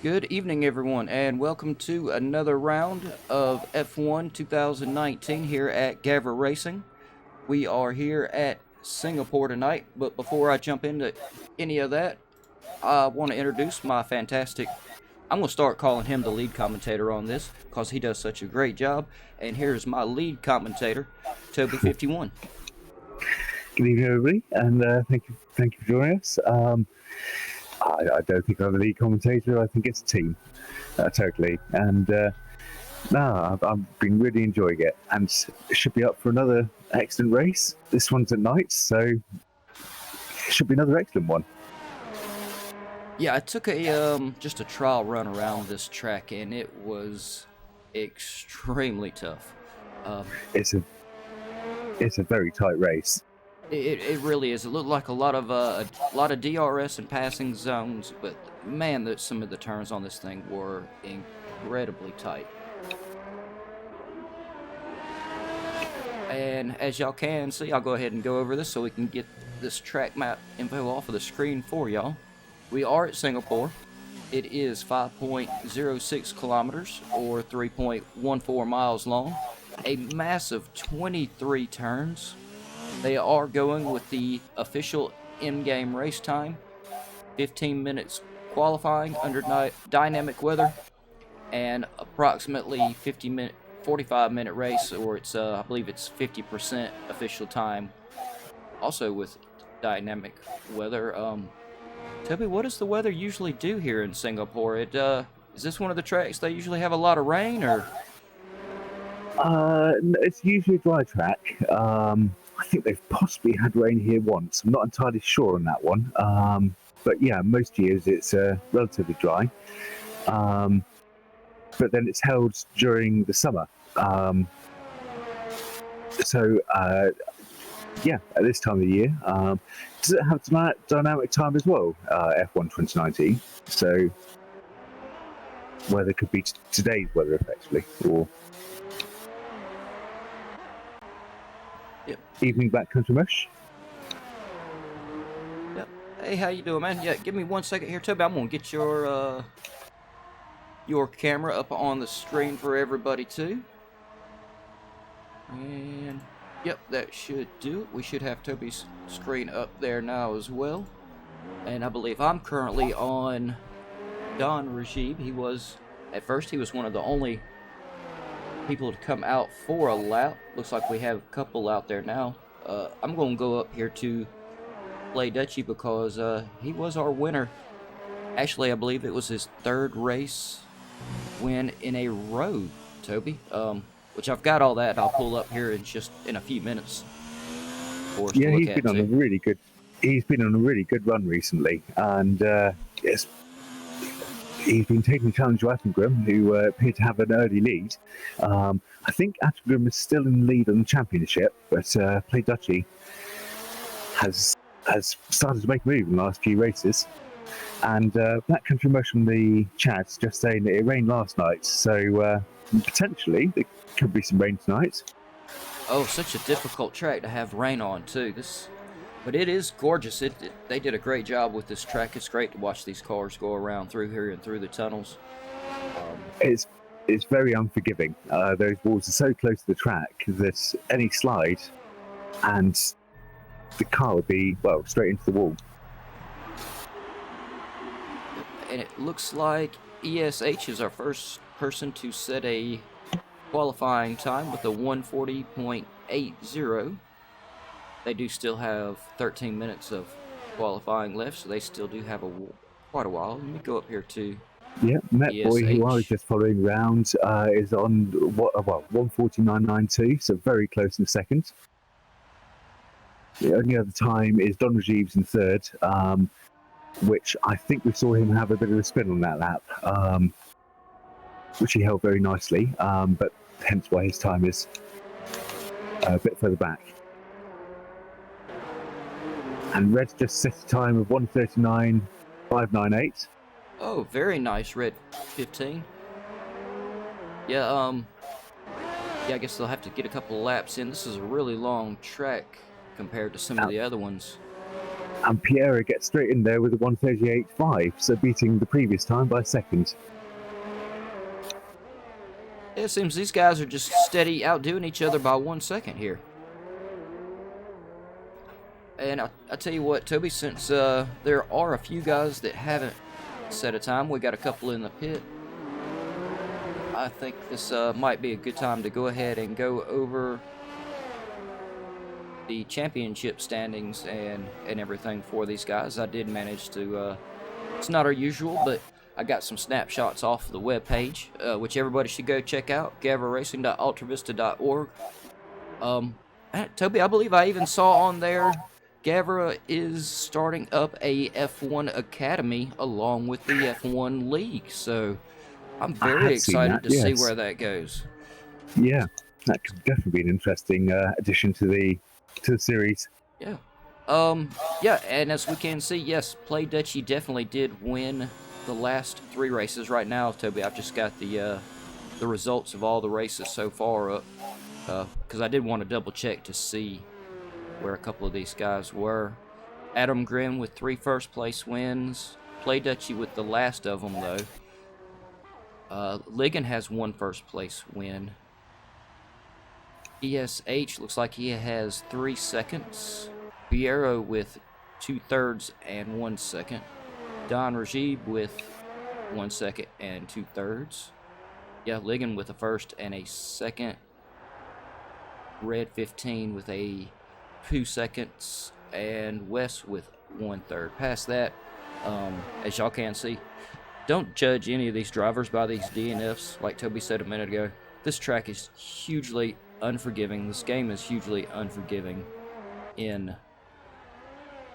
Good evening, everyone, and welcome to another round of F1 2019 here at GAVRA Racing. We are here at Singapore tonight, but before I jump into any of that, I want to introduce my fantastic... I'm going to start calling him the lead commentator on this, because he does such a great job. And here's my lead commentator, Toby51. Good evening, everybody, and thank you for joining us. I don't think I'm a lead commentator. I think it's a team, totally. And I've been really enjoying it, and it should be up for another excellent race. This one's at night, so it should be another excellent one. Yeah, I took a just a trial run around this track, and it was extremely tough. It's a very tight race. It really is. It looked like a lot of DRS and passing zones, but man, some of the turns on this thing were incredibly tight. And as y'all can see, I'll go ahead and go over this so we can get this track map info off of the screen for y'all. We are at Singapore. It is 5.06 kilometers or 3.14 miles long. A massive 23 turns. They are going with the official in-game race time, 15 minutes qualifying under dynamic weather, and approximately 45-minute race, or it's I believe it's 50% official time, also with dynamic weather. Toby, what does the weather usually do here in Singapore? Is this one of the tracks they usually have a lot of rain, or? It's usually a dry track. I think they've possibly had rain here once. I'm not entirely sure on that one. But yeah, most years it's relatively dry. But then it's held during the summer. Yeah, at this time of the year. Does it have dynamic time as well, F1 2019? So weather could be today's weather, effectively, or... Yep. Evening backcountry mush. Yep. Hey, how you doing, man? Yeah, give me 1 second here, Toby. I'm gonna get your camera up on the screen for everybody too. And yep, that should do it. We should have Toby's screen up there now as well. And I believe I'm currently on Don Rajib. At first he was one of the only people to come out for a lap. Looks like we have a couple out there now. I'm going to go up here to Play Dutchie because he was our winner. Actually, I believe it was his third race win in a row, Toby. Which I've got all that. I'll pull up here in a few minutes. Yeah, he's been on a really good run recently, and yes. He's been taking the challenge to Attengrim, who appeared to have an early lead. I think Attengrim is still in the lead on the championship, but Play Dutchie has started to make a move in the last few races. And Backcountry Mush from the chat just saying that it rained last night, so potentially there could be some rain tonight. Oh, such a difficult track to have rain on too. But it is gorgeous. They did a great job with this track. It's great to watch these cars go around through here and through the tunnels. It's very unforgiving. Those walls are so close to the track that any slide and the car would be, well, straight into the wall. And it looks like ESH is our first person to set a qualifying time with a 1:40.80. They do still have 13 minutes of qualifying left, so they still do have quite a while. Let me go up here to yeah, Met ESH. Boy, who I was just following around, is on 1:49.92, so very close in second. The only other time is Don Rajib's in third, which I think we saw him have a bit of a spin on that lap, which he held very nicely, but hence why his time is a bit further back. And Red just set a time of 1:39.598. Oh, very nice, Red 15. Yeah, I guess they'll have to get a couple laps in. This is a really long track compared to some of the other ones. And Piera gets straight in there with a 1:38.5, so beating the previous time by a second. It seems these guys are just steady outdoing each other by 1 second here. And I tell you what, Toby, since there are a few guys that haven't set a time, we got a couple in the pit. I think this might be a good time to go ahead and go over the championship standings and everything for these guys. I did manage to, it's not our usual, but I got some snapshots off the webpage, which everybody should go check out, GAVRARacing.altavista.org. Toby, I believe I even saw on there, Gavra is starting up a F1 Academy along with the F1 League, so I'm very excited to see where that goes. Yeah, that could definitely be an interesting addition to the series. Yeah. Yeah, and as we can see, yes, Play Dutchy definitely did win the last 3 races. Right now, Toby, I've just got the results of all the races so far up, because I did want to double check to see where a couple of these guys were. Adam Grimm with 3 first place wins. Play Dutchy with the last of them, though. Ligon has 1 first place win. ESH looks like he has 3 seconds. Piero with 2/3 and 1 second. Don Rajib with 1 second and 2/3. Yeah, Ligon with a first and a second. Red 15 with a 2 seconds. And Wes with 1/3. Past that, as y'all can see, don't judge any of these drivers by these DNFs. Like Toby said a minute ago, this track is hugely unforgiving. This game is hugely unforgiving in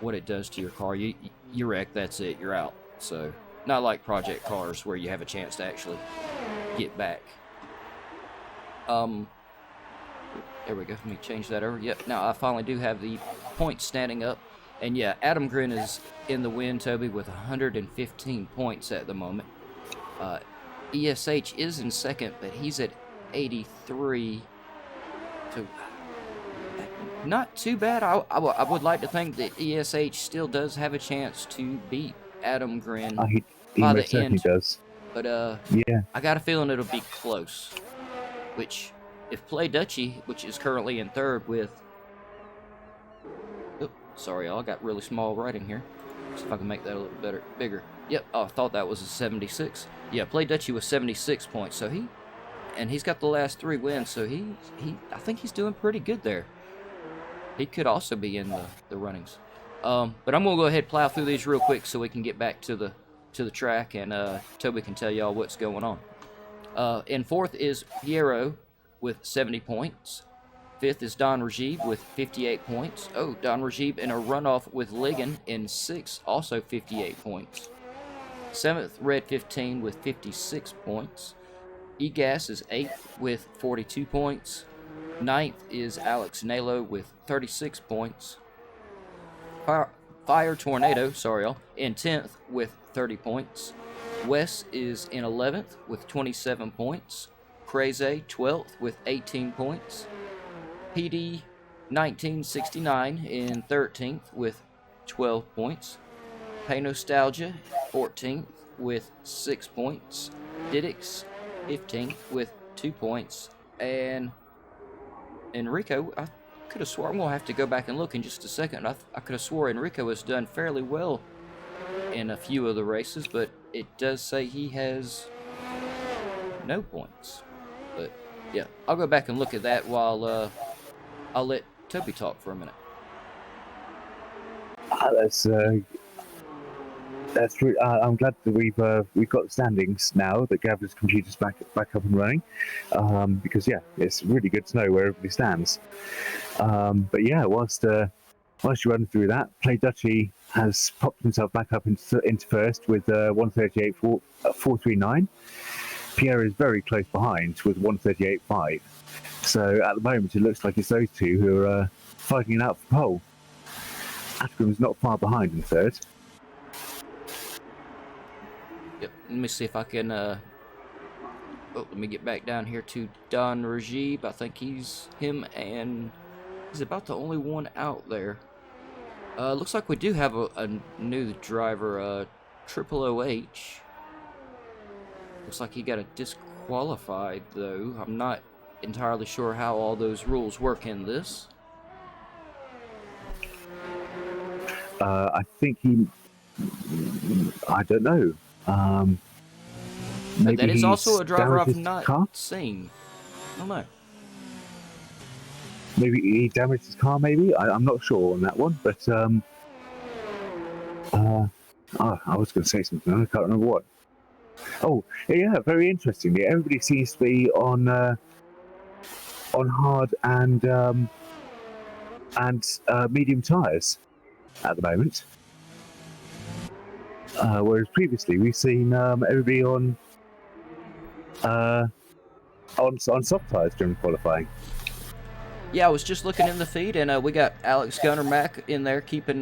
what it does to your car. You wreck, that's it, you're out. So, not like Project Cars where you have a chance to actually get back. There we go. Let me change that over. Yep, now I finally do have the points standing up. And yeah, Adam Grin is in the win, Toby, with 115 points at the moment. ESH is in second, but he's at 83. So, not too bad. I would like to think that ESH still does have a chance to beat Adam Grin by the end. He does. But yeah, I got a feeling it'll be close. Which, if Play Dutchy, which is currently in third with... Oh, sorry, y'all. I got really small writing here. See if I can make that a little bigger. Yep. Oh, I thought that was a 76. Yeah, Play Dutchy was 76 points. So he's got the last 3 wins. So I think he's doing pretty good there. He could also be in the runnings. But I'm gonna go ahead and plow through these real quick so we can get back to the track and Toby can tell y'all what's going on. In fourth is Piero with 70 points. Fifth is Don Rajib with 58 points. Oh, Don Rajib in a runoff with Ligon in 6th, also 58 points. 7th, Red 15 with 56 points. Egas is 8th with 42 points. 9th is Alex Nalo with 36 points. Fire Tornado, sorry y'all, in 10th with 30 points. Wes is in 11th with 27 points. Crazy 12th with 18 points. PD 1969 in 13th with 12 points. Pay Nostalgia 14th with 6 points. Didix 15th with 2 points. And Enrico, I could have swore, I'm going to have to go back and look in just a second. I could have swore Enrico has done fairly well in a few of the races, but it does say he has no points. But yeah, I'll go back and look at that while I'll let Toby talk for a minute. That's really, I'm glad that we've got the standings now that Gavra's computer's back up and running, because yeah, it's really good to know where everybody stands. But yeah, whilst you run through that, Play Dutchy has popped himself back up into first with 1:38.439. Pierre is very close behind with 1:38.5. So at the moment, it looks like it's those two who are fighting it out for pole. Atgrim's not far behind in third. Yep, let me see if I can, let me get back down here to Don Rajib. I think him and he's about the only one out there. Looks like we do have a new driver, Triple OH. Looks like he got disqualified, though. I'm not entirely sure how all those rules work in this. I think I don't know. But that is also a driver I've not seen. I don't know. Maybe he damaged his car, maybe? I'm not sure on that one, but I was going to say something, I can't remember what. Oh, yeah, very interestingly, everybody seems to be on hard and medium tyres at the moment. Whereas previously we've seen everybody on soft tyres during qualifying. Yeah, I was just looking in the feed, and we got Alex Gunner Mac in there keeping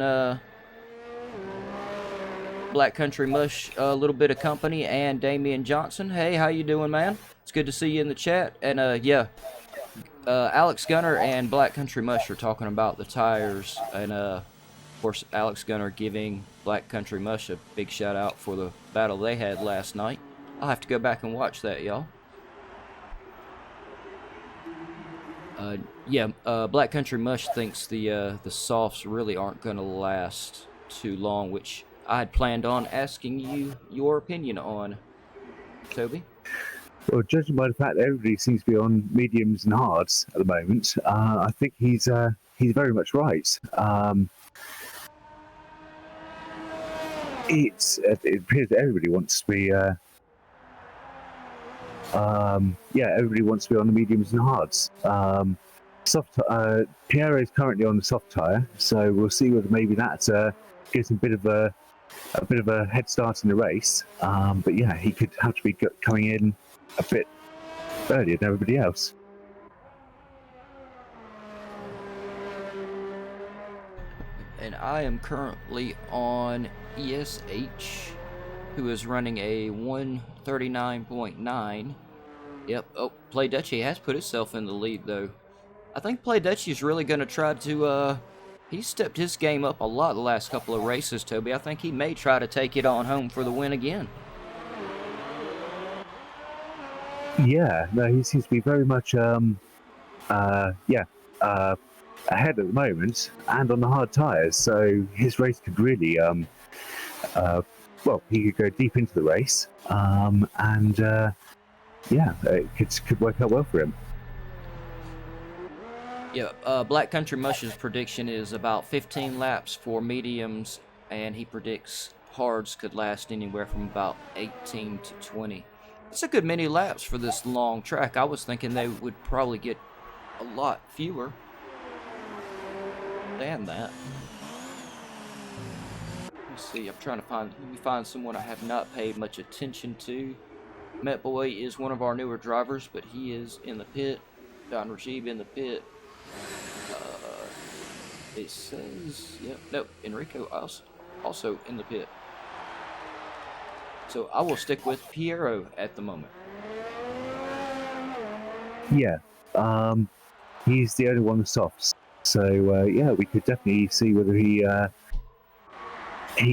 Black Country Mush a little bit of company, and Damian Johnson. Hey, how you doing, man? It's good to see you in the chat. And yeah, Alex Gunner and Black Country Mush are talking about the tires, and of course Alex Gunner giving Black Country Mush a big shout out for the battle they had last night. I'll have to go back and watch that, y'all. Yeah, Black Country Mush thinks the softs really aren't going to last too long, which I had planned on asking you your opinion on, Toby. Well, judging by the fact that everybody seems to be on mediums and hards at the moment, I think he's very much right. It appears that everybody wants to be everybody wants to be on the mediums and hards. Pierre is currently on the soft tyre, so we'll see whether maybe that gives him a bit of a head start in the race. But yeah, he could have to be coming in a bit earlier than everybody else. And I am currently on ESH, who is running a 139.9. Yep. Oh, Play Dutchy has put himself in the lead, though. I think Play Dutchy is really going to try to, he's stepped his game up a lot the last couple of races, Toby. I think he may try to take it on home for the win again. Yeah, no, he seems to be very much, ahead at the moment, and on the hard tyres, so his race could really, he could go deep into the race, it could work out well for him. Yeah, Black Country Mush's prediction is about 15 laps for mediums, and he predicts hards could last anywhere from about 18 to 20. It's a good many laps for this long track. I was thinking they would probably get a lot fewer than that. Let's see, I'm trying to find someone I have not paid much attention to. Met Boy is one of our newer drivers, but he is in the pit. Don Rajib in the pit. It says, yep, nope, Enrico also in the pit. So I will stick with Piero at the moment. Yeah, he's the only one with softs. So we could definitely see whether he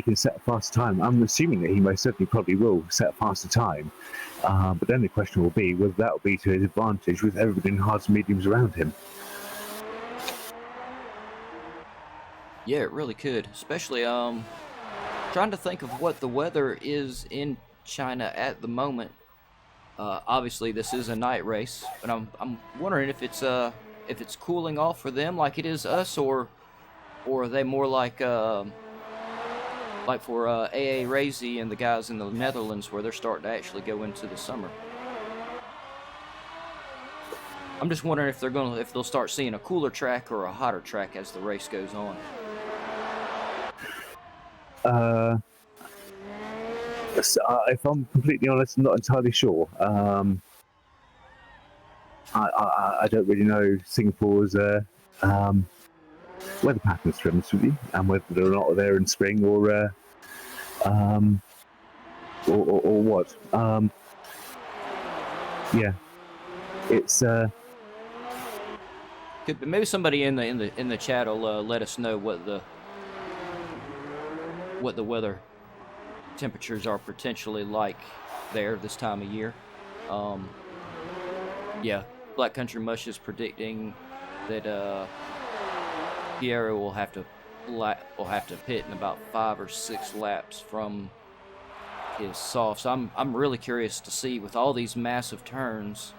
can set a faster time. I'm assuming that he most certainly probably will set a faster time. But then the question will be whether that will be to his advantage with everybody in hards and mediums around him. Yeah, it really could. Especially, trying to think of what the weather is in China at the moment. Obviously, this is a night race, but I'm wondering if it's cooling off for them like it is us, or are they more like for AA Razy and the guys in the Netherlands, where they're starting to actually go into the summer. I'm just wondering if they'll start seeing a cooler track or a hotter track as the race goes on. If I'm completely honest, I'm not entirely sure. I don't really know Singapore's weather patterns, to be honest with you, and whether or not they're in spring or what. It's maybe somebody in the chat will let us know what the what the weather temperatures are potentially like there this time of year. Yeah, Black Country Mush is predicting that Piero will have to pit in about 5 or 6 laps from his soft. So I'm really curious to see, with all these massive turns,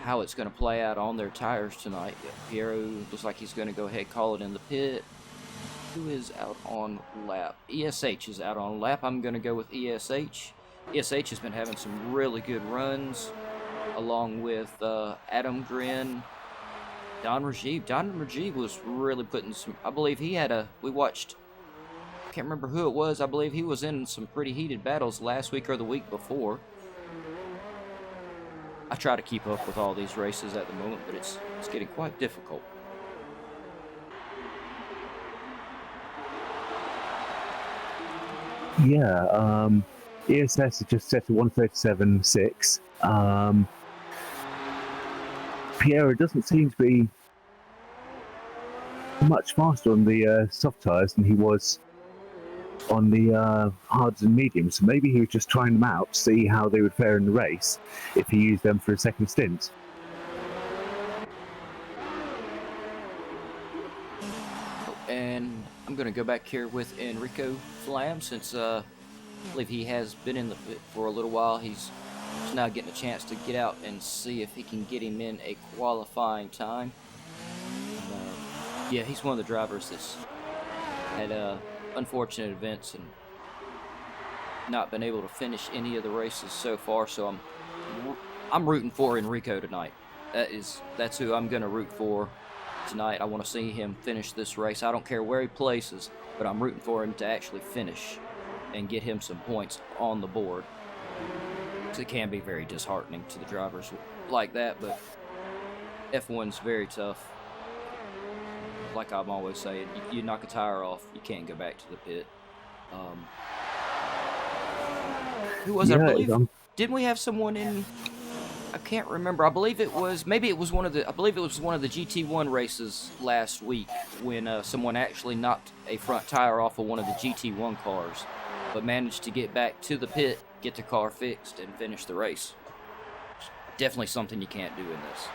how it's going to play out on their tires tonight. Piero looks like he's going to go ahead, call it in the pit. Who is out on lap? ESH is out on lap. I'm going to go with ESH. ESH has been having some really good runs, along with Adam Grin, Don Rajiv. Don Rajiv was really putting some, I believe he had we watched, I can't remember who it was, I believe he was in some pretty heated battles last week or the week before. I try to keep up with all these races at the moment, but it's getting quite difficult. Yeah, ESS is just set to 137.6. Piero doesn't seem to be much faster on the soft tyres than he was on the hards and mediums. So maybe he was just trying them out to see how they would fare in the race if he used them for a second stint. And I'm going to go back here with Enrico Flam, since I believe he has been in the pit for a little while. He's now getting a chance to get out and see if he can get him in a qualifying time. Yeah, he's one of the drivers that's had unfortunate events and not been able to finish any of the races so far. So I'm rooting for Enrico tonight. That's who I'm going to root for tonight. I want to see him finish this race. I don't care where he places, but I'm rooting for him to actually finish and get him some points on the board. It can be very disheartening to the drivers like that, but F1's very tough. Like I'm always saying, you knock a tire off, you can't go back to the pit. Who was it? I believe, didn't we have someone in? I can't remember. I believe it was one of the GT1 races last week when someone actually knocked a front tire off of one of the GT1 cars, but managed to get back to the pit, get the car fixed, and finish the race. Definitely something you can't do in this.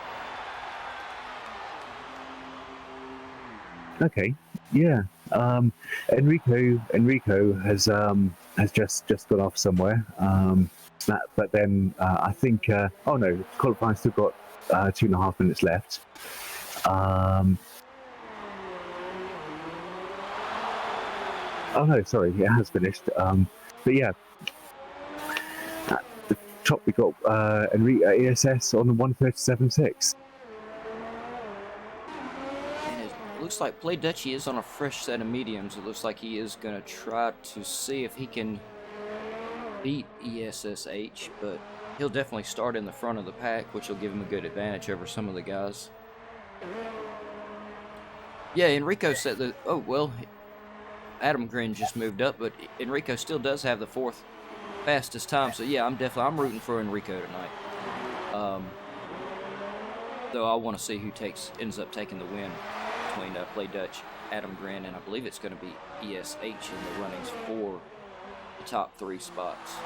Okay, yeah. Enrico has just gone off somewhere. But then I think oh no, qualifying still got 2.5 minutes left. Oh no, sorry, it has finished. But yeah, at the top we got ESS on the 137.6. Looks like Play Dutchy is on a fresh set of mediums. It looks like he is going to try to see if he can beat ESSH, but he'll definitely start in the front of the pack, which will give him a good advantage over some of the guys. Yeah, Enrico said that, oh, well, Adam Grin just moved up, but Enrico still does have the 4th fastest time, so yeah, I'm rooting for Enrico tonight. Though I want to see who ends up taking the win between Play Dutch, Adam Grin, and I believe it's going to be ESH in the runnings for the top 3 spots.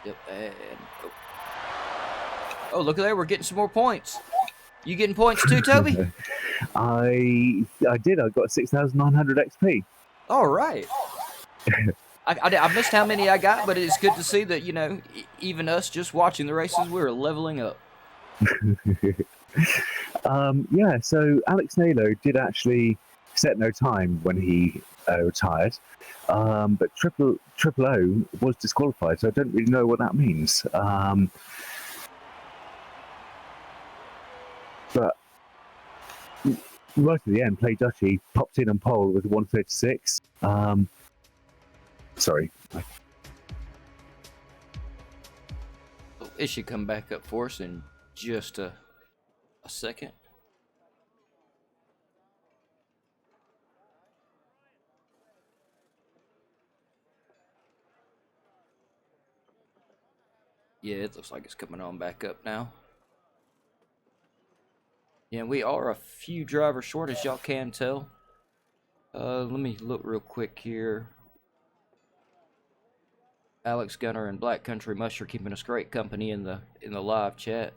Yep, and oh, look at there, we're getting some more points. You getting points too, Toby? I did. I got 6,900 XP. All right. I missed how many I got, but it's good to see that, you know, even us just watching the races, we're leveling up. Yeah, so Alex Nalo did actually set no time when he retired, but Triple O was disqualified, so I don't really know what that means. But right at the end, Play Dutchy popped in on pole with 136. Sorry. It should come back up for us in just a second. Yeah, it looks like it's coming on back up now. Yeah, we are a few drivers short, as y'all can tell. Let me look real quick here. Alex Gunner and Black Country Mush are keeping us great company in the live chat.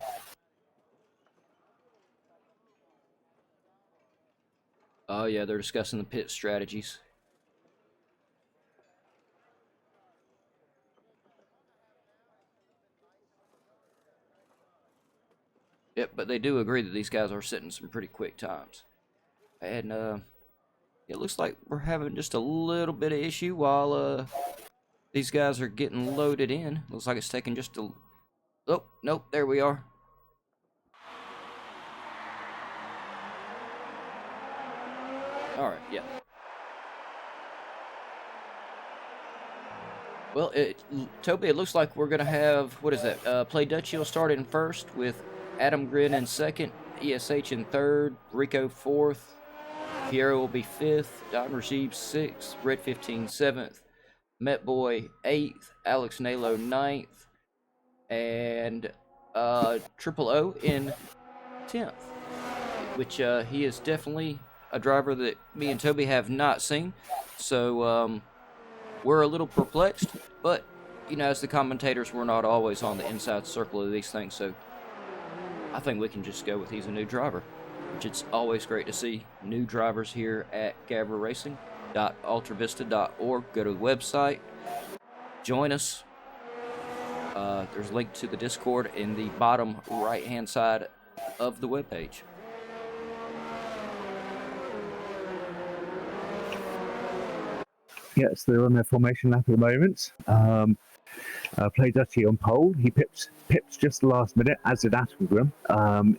Oh yeah, they're discussing the pit strategies. Yep, but they do agree that these guys are setting some pretty quick times. And it looks like we're having just a little bit of issue while these guys are getting loaded in. Looks like it's taking just a... Oh, nope, there we are. Alright, yeah. Well, Toby, it looks like we're going to have, what is that, Play Dutchy will start in first with Adam Grin in second, ESH in third, Rico fourth, Piero will be fifth, Don Rajib sixth, Red 15 seventh, Met Boy 8th, Alex Nalo 9th, and Triple O in 10th, which he is definitely a driver that me and Toby have not seen, so we're a little perplexed, but, you know, as the commentators, we're not always on the inside circle of these things, so I think we can just go with he's a new driver, which it's always great to see new drivers here at GAVRARacing.ultravista.org. Go to the website, join us. There's a link to the Discord in the bottom right-hand side of the webpage. Yes, they're on their formation lap at the moment. Play Dutchy on pole. He pipped just the last minute, as did Attenborough.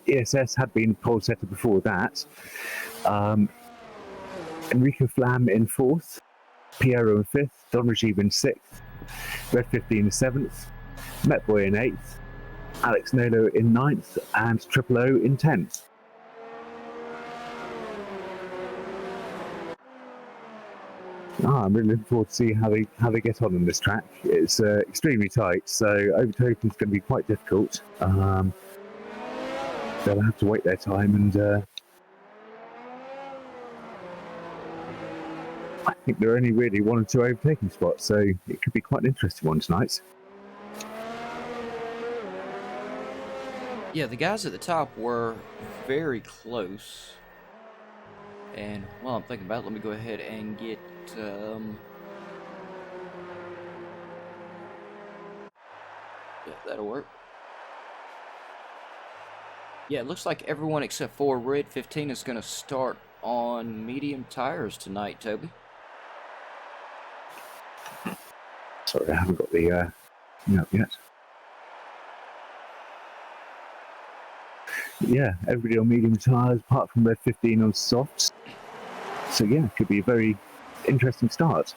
ESS had been pole setter before that. Enrico Flam in fourth, Piero in fifth, Don Rajib in sixth, Red 15 in seventh, Met Boy in eighth, Alex Nolo in ninth, and Triple O in 10th. I'm really looking forward to see how they get on this track. It's extremely tight, so overtaking is going to be quite difficult. They'll have to wait their time, and I think there are only really 1 or 2 overtaking spots, so it could be quite an interesting one tonight. Yeah, the guys at the top were very close. And while I'm thinking about it, let me go ahead and get yeah, that'll work. Yeah, it looks like everyone except for Red 15 is going to start on medium tires tonight, Toby. Sorry, I haven't got the note yet. Yeah, everybody on medium tyres, apart from Red 15 on softs. So yeah, it could be a very interesting start.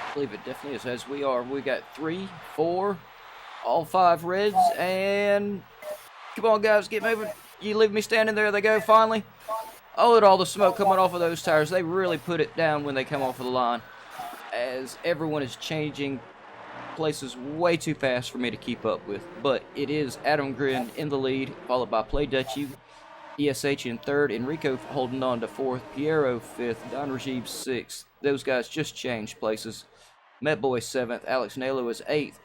I believe it definitely is. As we got 3, 4, all 5 reds, and come on, guys, get moving. You leave me standing there. They go finally. Oh, look at all the smoke coming off of those tires. They really put it down when they come off of the line, as everyone is changing places way too fast for me to keep up with. But it is Adam Grin in the lead, followed by Play Dutchy, ESH in third, Enrico holding on to fourth, Piero fifth, Don Rajib sixth. Those guys just changed places. Met Boy seventh, Alex Nalo is eighth,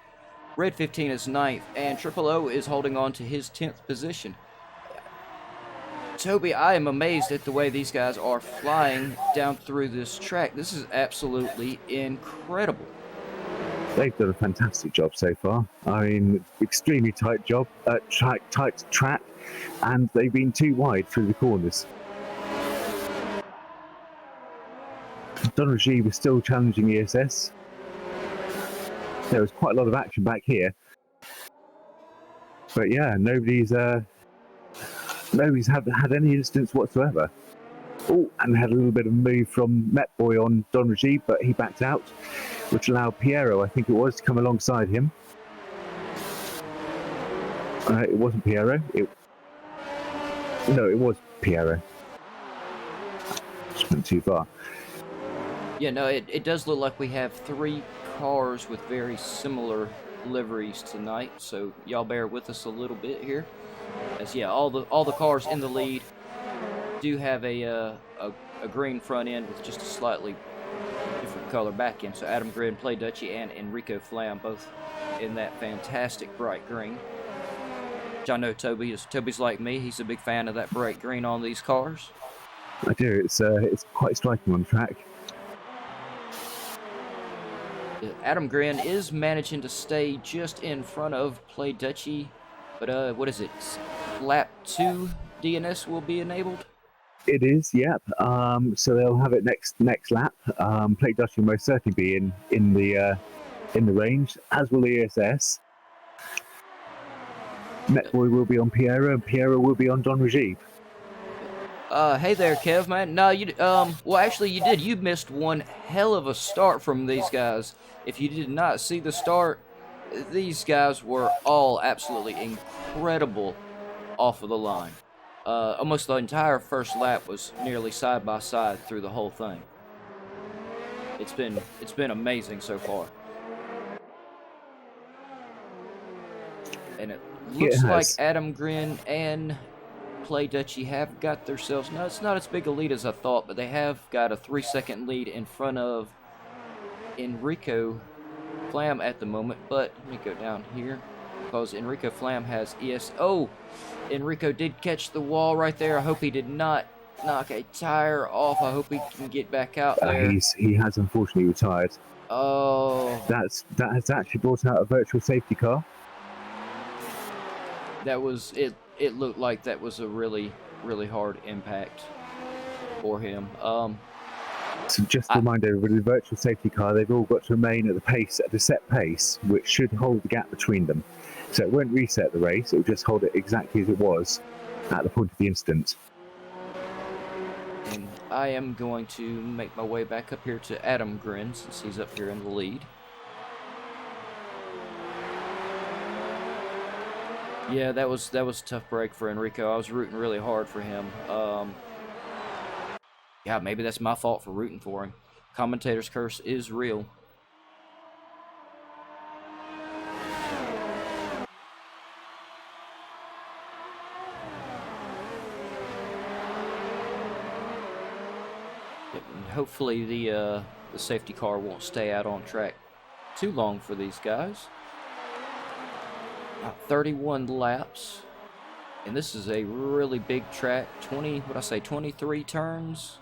Red 15 is ninth, and Triple O is holding on to his 10th position. Toby, I am amazed at the way these guys are flying down through this track. This is absolutely incredible. They've done a fantastic job so far. I mean, extremely tight job, tight track, and they've been too wide through the corners. Don Rajib is still challenging ESS. There was quite a lot of action back here. But yeah, nobody's had any incidents whatsoever. Oh, and had a little bit of move from Met Boy on Don Rajib, but he backed out, which allowed Piero, I think it was, to come alongside him. It wasn't Piero. No, it was Piero. Just went too far. Yeah, no, it does look like we have 3 cars with very similar liveries tonight, so y'all bear with us a little bit here. As yeah, all the cars in the lead do have a green front end with just a slightly different color back end. So Adam Grin, Play Dutchie, and Enrico Flam both in that fantastic bright green. Which I know Toby's like me. He's a big fan of that bright green on these cars. I do. It's quite striking on track. Adam Grin is managing to stay just in front of Play Dutchie, but what is it? Lap 2 DNS will be enabled. It is, yep. So they'll have it next lap. Play Dutchie will most certainly be in the range, as will ESS. Metboy will be on Piero, and Piero will be on Don Rajib. Hey there, Kev, man. No, well, actually, you did. You missed one hell of a start from these guys. If you did not see the start, these guys were all absolutely incredible off of the line. Almost the entire first lap was nearly side by side through the whole thing. It's been amazing so far. And it looks like Adam Grin and Play Dutchie have got themselves, no, it's not as big a lead as I thought, but they have got a 3-second lead in front of Enrico Flam at the moment. But let me go down here, because Enrico Flam has Oh, Enrico did catch the wall right there. I hope he did not knock a tire off. I hope he can get back out there. He has unfortunately retired. Oh. That has actually brought out a virtual safety car. That was it. It looked like that was a really, really hard impact for him. So just to remind everybody, the virtual safety car, they've all got to remain at the set pace, which should hold the gap between them. So it won't reset the race, it will just hold it exactly as it was at the point of the incident. And I am going to make my way back up here to Adam Grin, since he's up here in the lead. Yeah, that was a tough break for Enrico. I was rooting really hard for him. Yeah, maybe that's my fault for rooting for him. Commentator's curse is real. Hopefully the safety car won't stay out on track too long for these guys. 31 laps, and this is a really big track. 23 turns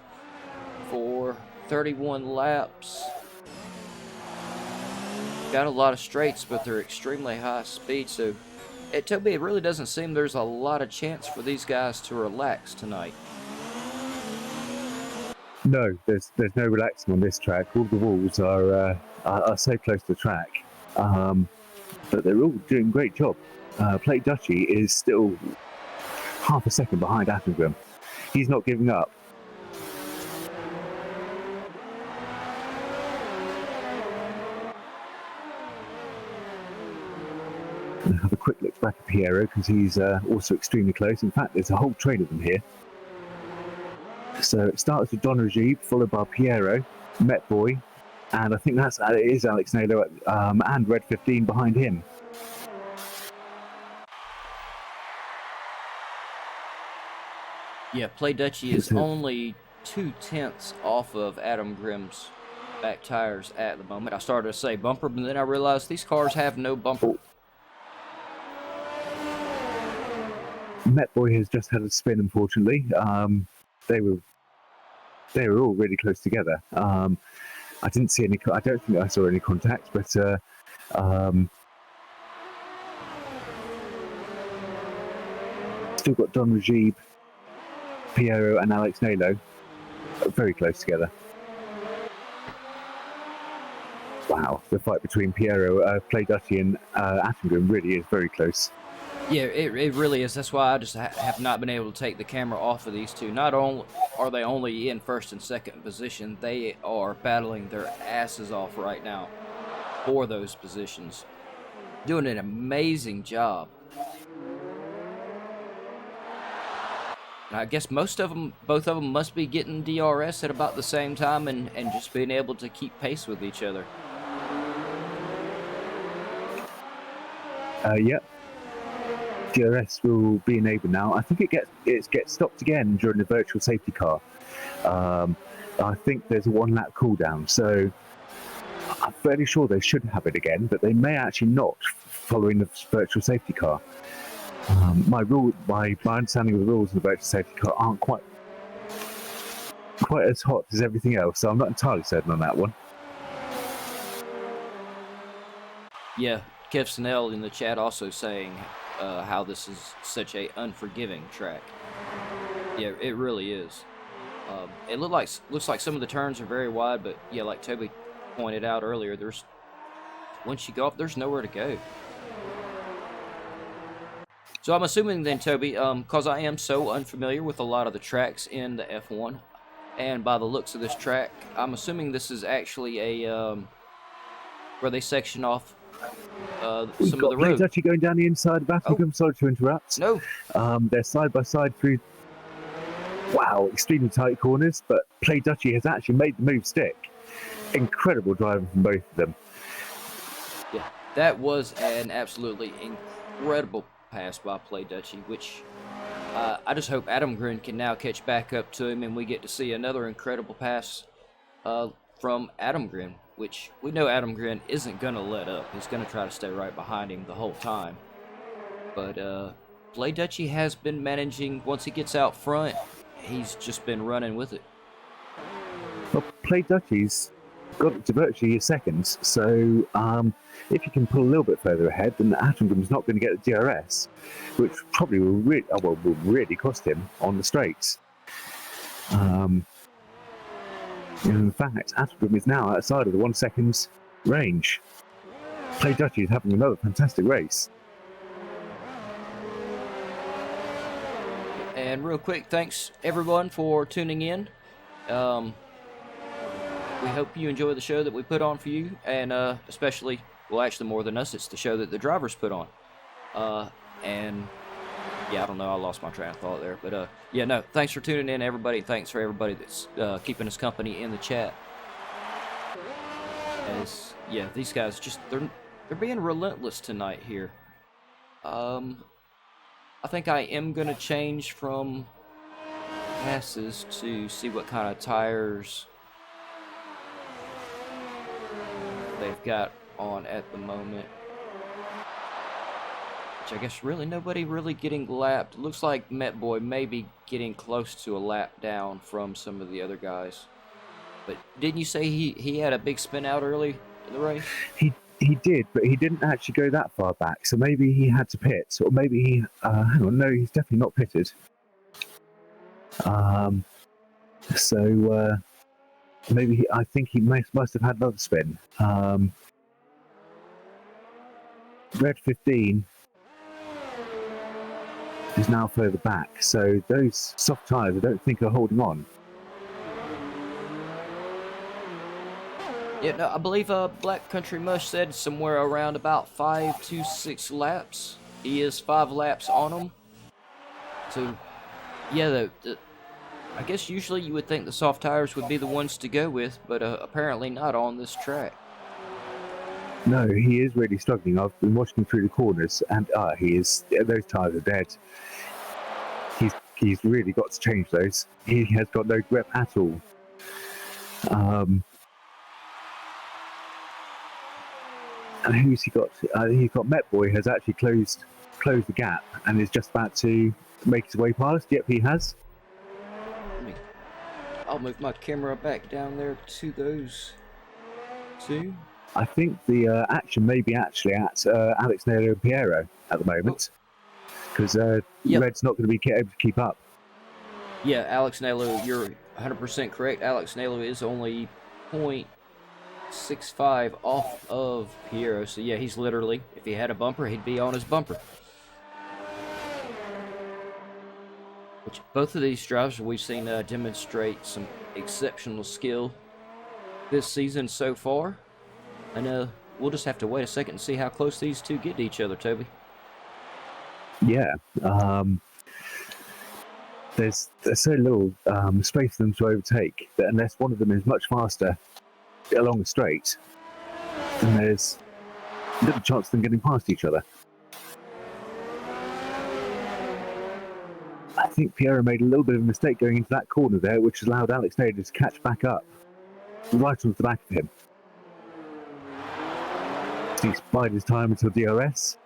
for 31 laps. Got a lot of straights, but they're extremely high speed. So, Toby, it really doesn't seem there's a lot of chance for these guys to relax tonight. No, there's no relaxing on this track. All the walls are so close to the track. But they're all doing a great job. Play Dutchie is still half a second behind Attenborough. He's not giving up. I'll have a quick look back at Piero, because he's also extremely close. In fact, there's a whole train of them here. So it starts with Don Rajib, followed by Piero, Metboy, and I think it is Alex Naylor, and Red 15 behind him. Yeah, Play Dutchie is only 2/10 off of Adam Grim's back tires at the moment. I started to say bumper, but then I realized these cars have no bumper. Metboy has just had a spin, unfortunately. They were all really close together. I didn't see any. I don't think I saw any contact, but still got Don Rajib, Piero, and Alex Naylor very close together. Wow, the fight between Piero, Play Dutchie, and Attenborough really is very close. Yeah, it really is. That's why I just have not been able to take the camera off of these two. Not only are they only in first and second position, they are battling their asses off right now for those positions. Doing an amazing job. And I guess both of them must be getting DRS at about the same time and just being able to keep pace with each other. Yep. DRS will be enabled now. I think it gets stopped again during the virtual safety car. I think there's a 1 lap cooldown, so I'm fairly sure they should have it again, but they may actually not following the virtual safety car. My understanding of the rules of the virtual safety car aren't quite as hot as everything else, so I'm not entirely certain on that one. Yeah, Kev Snell in the chat also saying how this is such a unforgiving track. Yeah, it really is. It looks like some of the turns are very wide, but yeah, like Toby pointed out earlier, once you go up, there's nowhere to go. So I'm assuming then, Toby, because I am so unfamiliar with a lot of the tracks in the F1, and by the looks of this track, I'm assuming this is actually a where they section off some of the road. It's actually going down the inside of Attleborough. Sorry to interrupt. No. They're side by side through, wow, extremely tight corners, but Play Dutchy has actually made the move stick. Incredible driving from both of them. Yeah, that was an absolutely incredible pass by Play Dutchy, which I just hope Adam Grin can now catch back up to him, and we get to see another incredible pass from Adam Grin, which we know Adam Grin isn't going to let up. He's going to try to stay right behind him the whole time. But Play Dutchy has been managing, once he gets out front, he's just been running with it. Well, Play Dutchy's got it to virtually a second, so if you can pull a little bit further ahead, then Attingham's not going to get the DRS, which probably will really cost him on the straights. In fact, Attingham is now outside of the 1 second range. Play Dutchy is having another fantastic race. And real quick, thanks everyone for tuning in. We hope you enjoy the show that we put on for you, and especially, well, actually more than us, it's the show that the drivers put on. And yeah, I don't know, I lost my train of thought there, but yeah, no, thanks for tuning in, everybody. Thanks for everybody that's keeping us company in the chat. As yeah, these guys just they're being relentless tonight here. I think I am gonna change from passes to see what kind of tires they've got on at the moment. Which I guess really nobody really getting lapped. Looks like Met Boy may be getting close to a lap down from some of the other guys. But didn't you say he had a big spin out early in the race? He did, but he didn't actually go that far back. So maybe he had to pit, or maybe he. Hang on, no, he's definitely not pitted. Maybe I think he must have had another spin. Red 15 is now further back, so those soft tyres I don't think are holding on. Yeah, no, I believe Black Country Mush said somewhere around about 5 to 6 laps. He is 5 laps on them. So, yeah, I guess usually you would think the soft tires would be the ones to go with, but apparently not on this track. No, he is really struggling. I've been watching him through the corners, and those tires are dead. He's really got to change those. He has got no grip at all. And who's he got? He's got Met Boy has actually closed the gap and is just about to make his way past. Yep, he has. I'll move my camera back down there to those two. I think the action may be actually at Alex Naylor and Piero at the moment, because Red's not going to be able to keep up. Yeah, Alex Naylor, you're 100% correct. Alex Naylor is only 0.65 off of Piero, so yeah, he's literally, if he had a bumper, he'd be on his bumper. Which both of these drivers we've seen demonstrate some exceptional skill this season so far. And we'll just have to wait a second and see how close these two get to each other, Toby. Yeah. There's so little space for them to overtake that unless one of them is much faster along the straight, then there's little chance of them getting past each other. think Piero made a little bit of a mistake going into that corner there, which allowed Alex Nader to catch back up right onto the back of him. He's bided his time until DRS.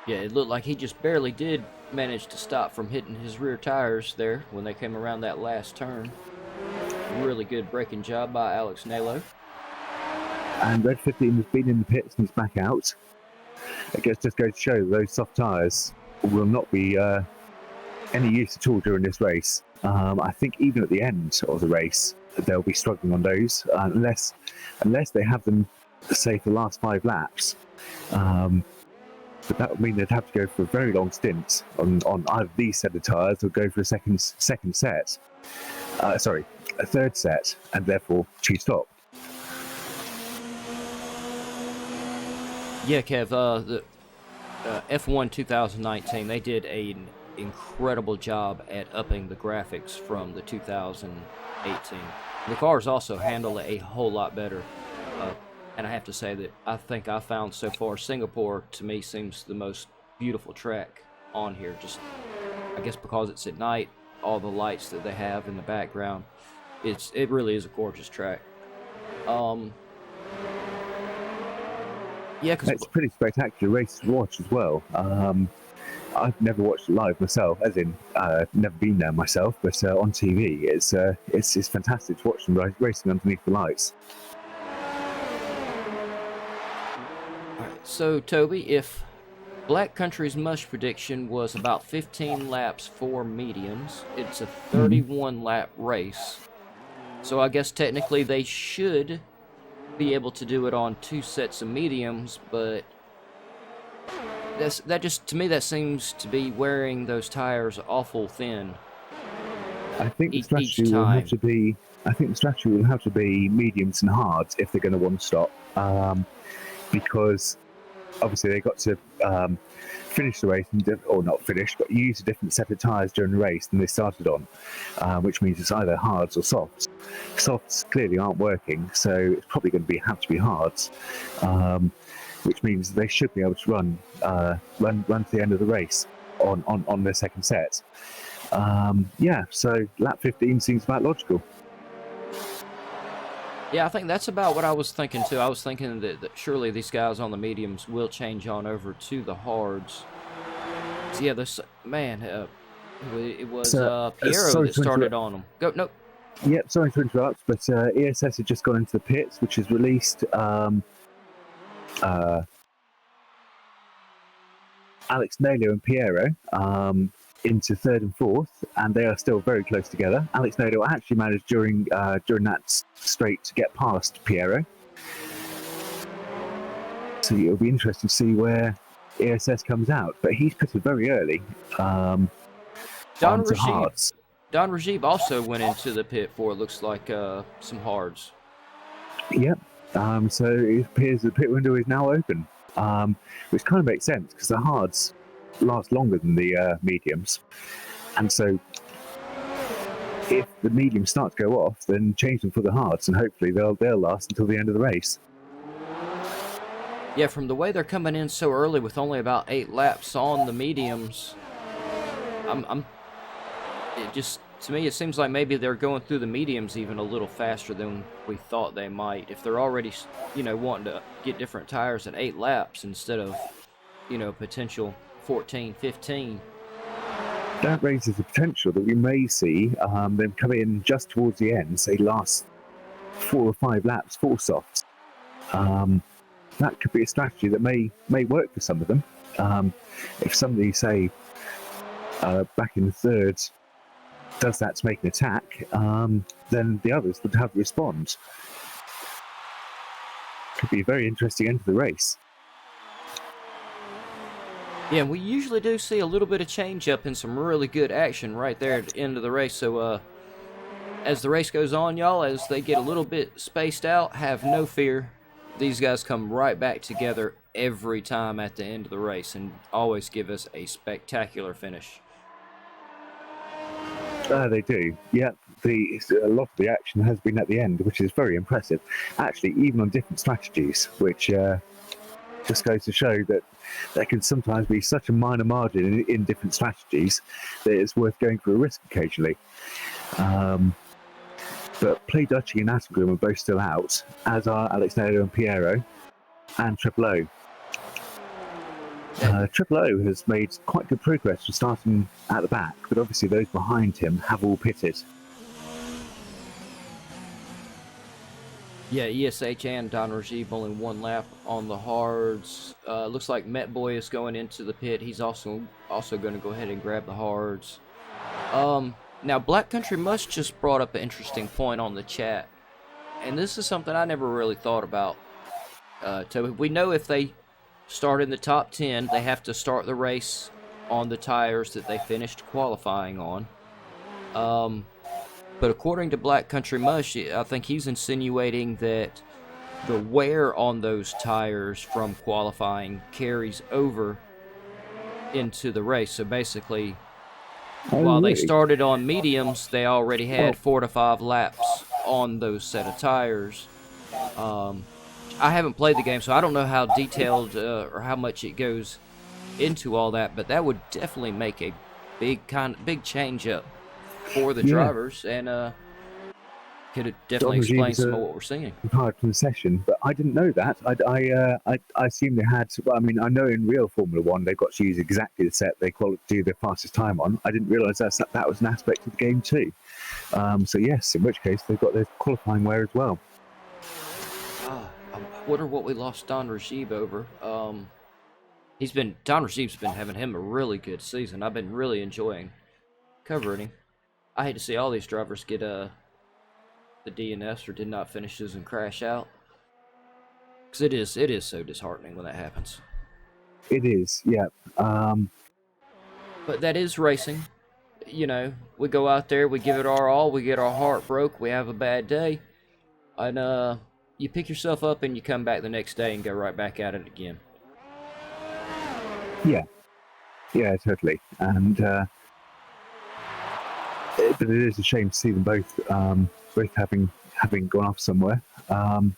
Yeah, it looked like he just barely did manage to stop from hitting his rear tires there when they came around that last turn. Really good braking job by Alex Nalo. And Red 15 has been in the pits and he's back out. It just goes to show that those soft tyres will not be any use at all during this race. I think even at the end of the race, they'll be struggling on those unless they have them, say, for the last 5 laps. But that would mean they'd have to go for a very long stint on either these set of tyres or go for a second set. A third set, and therefore choose stop. Yeah, Kev, the F1 2019, they did an incredible job at upping the graphics from the 2018. The cars also handle it a whole lot better. And I have to say that I think I found so far Singapore, to me, seems the most beautiful track on here. Just, I guess because it's at night, all the lights that they have in the background, it really is a gorgeous track. Yeah, it's a pretty spectacular race to watch as well. I've never watched it live myself, as in never been there myself, but on TV, it's fantastic to watch them racing underneath the lights. So, Toby, if Black Country's mush prediction was about 15 laps for mediums, it's a 31-lap race. So I guess technically they should be able to do it on 2 sets of mediums, but to me that seems to be wearing those tires awful thin. I think the strategy will have to be. I think the strategy will have to be mediums and hards if they're going to want to stop, because obviously they got to finish the race, or not finish, but use a different set of tyres during the race than they started on, which means it's either hards or softs. Softs clearly aren't working, so it's probably going to have to be hards, which means they should be able to run to the end of the race on their second set. So lap 15 seems about logical. Yeah, I think that's about what I was thinking too. I was thinking that surely these guys on the mediums will change on over to the hards. So yeah, this man, it was Piero that started on them. Go, nope. Yep, sorry to interrupt, but ESS had just gone into the pits, which has released Alex Nalo and Piero into 3rd and 4th, and they are still very close together. Alex Nalo actually managed during that straight to get past Piero. So it'll be interesting to see where ESS comes out, but he's pitted very early. Don Rajib also went into the pit for, it looks like, some hards. Yep. So it appears the pit window is now open, which kind of makes sense because the hards last longer than the mediums, and so if the mediums start to go off, then change them for the hards, and hopefully they'll last until the end of the race. Yeah, from the way they're coming in so early with only about 8 laps on the mediums, to me it seems like maybe they're going through the mediums even a little faster than we thought they might. If they're already, wanting to get different tires at 8 laps instead of, potential 14, 15. That raises the potential that we may see them come in just towards the end, say last 4 or 5 laps for softs. That could be a strategy that may work for some of them. If somebody, say, back in the 3rd, does that to make an attack, then the others would have to respond. Could be a very interesting end to the race. Yeah, we usually do see a little bit of change up and some really good action right there at the end of the race. So as the race goes on, y'all, as they get a little bit spaced out, have no fear. These guys come right back together every time at the end of the race and always give us a spectacular finish. They do. Yeah, a lot of the action has been at the end, which is very impressive. Actually, even on different strategies, which just goes to show that there can sometimes be such a minor margin in different strategies that it's worth going for a risk occasionally. But Play Dutchy and Asengrim are both still out, as are Alex Naylor and Piero, and Triple O. Triple O has made quite good progress from starting at the back, but obviously those behind him have all pitted. Yeah, ESH and Don Rajiv only one lap on the hards. Looks like Met Boy is going into the pit. He's also going to go ahead and grab the hards. Now, Black Country Musk just brought up an interesting point on the chat, and this is something I never really thought about. Toby, we know if they start in the top 10, they have to start the race on the tires that they finished qualifying on. But according to Black Country Mush, I think he's insinuating that the wear on those tires from qualifying carries over into the race. So basically, while they started on mediums, they already had 4 to 5 laps on those set of tires. I haven't played the game, so I don't know how detailed or how much it goes into all that, but that would definitely make a big change up for the drivers, and could definitely explain some of what we're seeing. Hard concession, but I didn't know that. I assumed they had. I mean, I know in real Formula One they've got to use exactly the set they do their fastest time on. I didn't realise that was an aspect of the game too. So yes, in which case they've got their qualifying wear as well. I wonder what we lost Don Rajiv over. Don Rajiv's been having him a really good season. I've been really enjoying covering him. I hate to see all these drivers get the DNS or did not finishes and crash out, because it is so disheartening when that happens. It is, yeah. But that is racing. You know, we go out there, we give it our all, we get our heart broke, we have a bad day, and you pick yourself up and you come back the next day and go right back at it again. Yeah, totally. And but it is a shame to see them both having gone off somewhere. I'm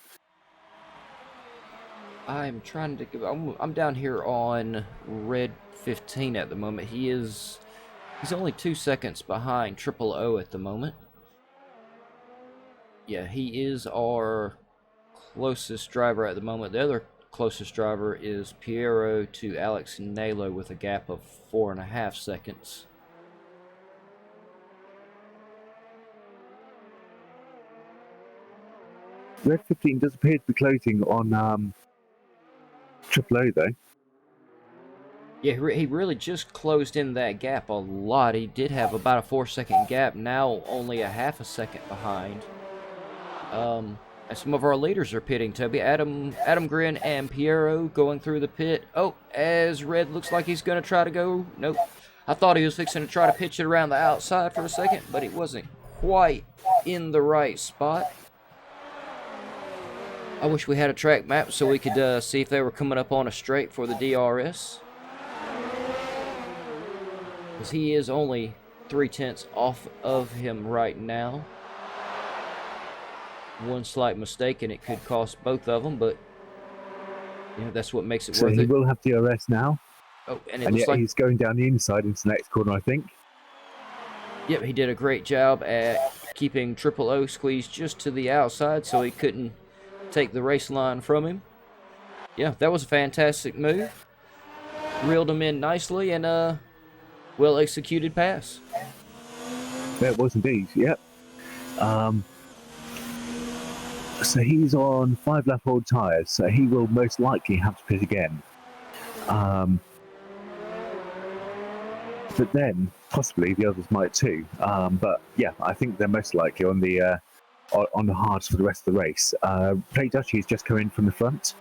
trying to go. I'm down here on red 15 at the moment. He's only 2 seconds behind Triple O at the moment. Yeah, he is our closest driver at the moment. The other closest driver is Piero to Alex Naylor with a gap of 4.5 seconds. Red 15 does appear to be closing on Triple O, though. Yeah, he really just closed in that gap a lot. He did have about a 4-second gap, now only a half a second behind. And some of our leaders are pitting, Toby. Adam Grin and Piero going through the pit. Oh, as Red looks like he's going to try to go. Nope. I thought he was fixing to try to pitch it around the outside for a second, but he wasn't quite in the right spot. I wish we had a track map so we could see if they were coming up on a straight for the DRS. Because he is only 3/10 off of him right now. One slight mistake and it could cost both of them, but you know, that's what makes it worth it. So he will have DRS now. Oh, and yet like he's going down the inside into the next corner, I think. Yep, he did a great job at keeping Triple O squeezed just to the outside so he couldn't take the race line from him. Yeah, that was a fantastic move. Reeled him in nicely and well executed pass. Yeah, it was indeed, yep. So he's on 5 lap old tyres, so he will most likely have to pit again. But then possibly the others might too. But yeah, I think they're most likely on the hards for the rest of the race. Play Dutchy has just come in from the front.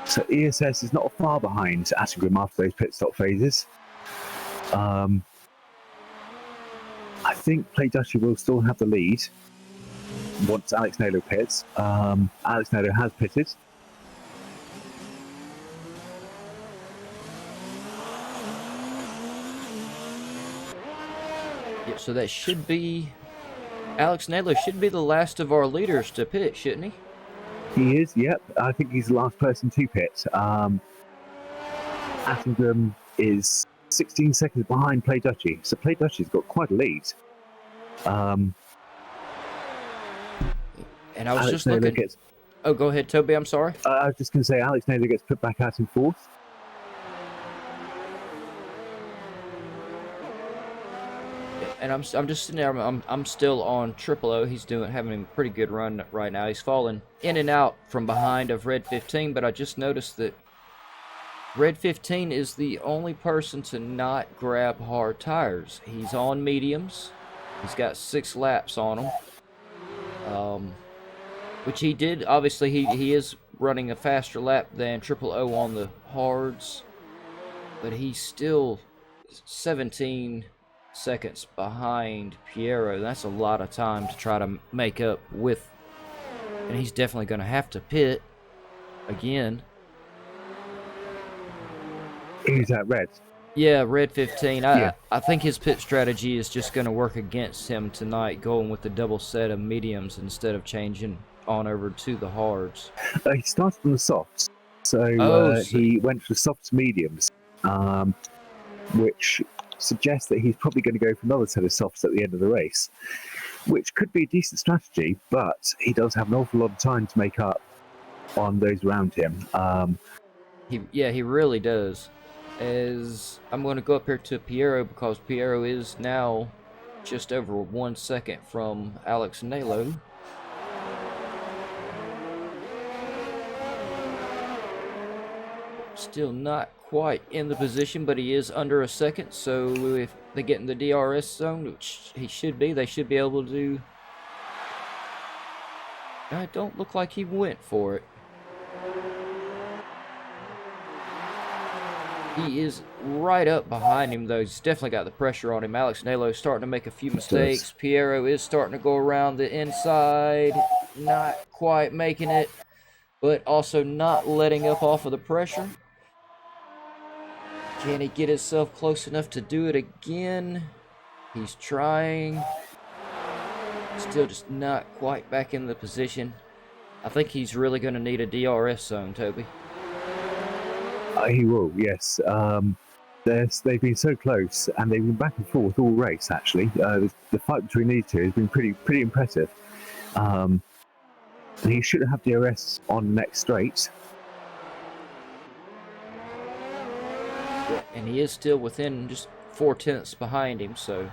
So ESS is not far behind Asengrim after those pit stop phases. I think Play Dutchy will still have the lead once Alex Naylor pits. Alex Naylor has pitted. Yep, so that should be... Alex Naylor should be the last of our leaders to pit, shouldn't he? He is, yep. I think he's the last person to pit. Attingham is 16 seconds behind Play Dutchy, so Play Dutchy's got quite a lead. And I was Alex just Naylor looking. Oh, go ahead, Toby. I'm sorry. I was just going to say Alex Naylor gets put back out in fourth. And I'm just sitting there. I'm still on Triple O. He's having a pretty good run right now. He's falling in and out from behind of Red 15, but I just noticed that Red 15 is the only person to not grab hard tires. He's on mediums. He's got 6 laps on him. Which he did. Obviously, he is running a faster lap than Triple O on the hards, but he's still 17 seconds behind Piero. That's a lot of time to try to make up with, and he's definitely going to have to pit again. Who's that, Red? Yeah, Red 15. I think his pit strategy is just going to work against him tonight, going with the double set of mediums instead of changing on over to the hards. He started on the softs, so he went for softs mediums, which suggests that he's probably going to go for another set of softs at the end of the race, which could be a decent strategy, but he does have an awful lot of time to make up on those around him. He really does. As I'm going to go up here to Piero, because Piero is now just over 1 second from Alex Naylor. Still not quite in the position, but he is under a second, so if they get in the DRS zone, which he should be, they should be able to. I don't look like he went for it. He is right up behind him, though. He's definitely got the pressure on him. Alex Naylor is starting to make a few mistakes. Piero is starting to go around the inside. Not quite making it, but also not letting up off of the pressure. Can he get himself close enough to do it again? He's trying. Still just not quite back in the position. I think he's really going to need a DRS zone, Toby. He will, yes. They've been so close, and they've been back and forth all race, actually. The fight between these two has been pretty impressive. And he should have DRS on the next straight. And he is still within just 4/10 behind him, so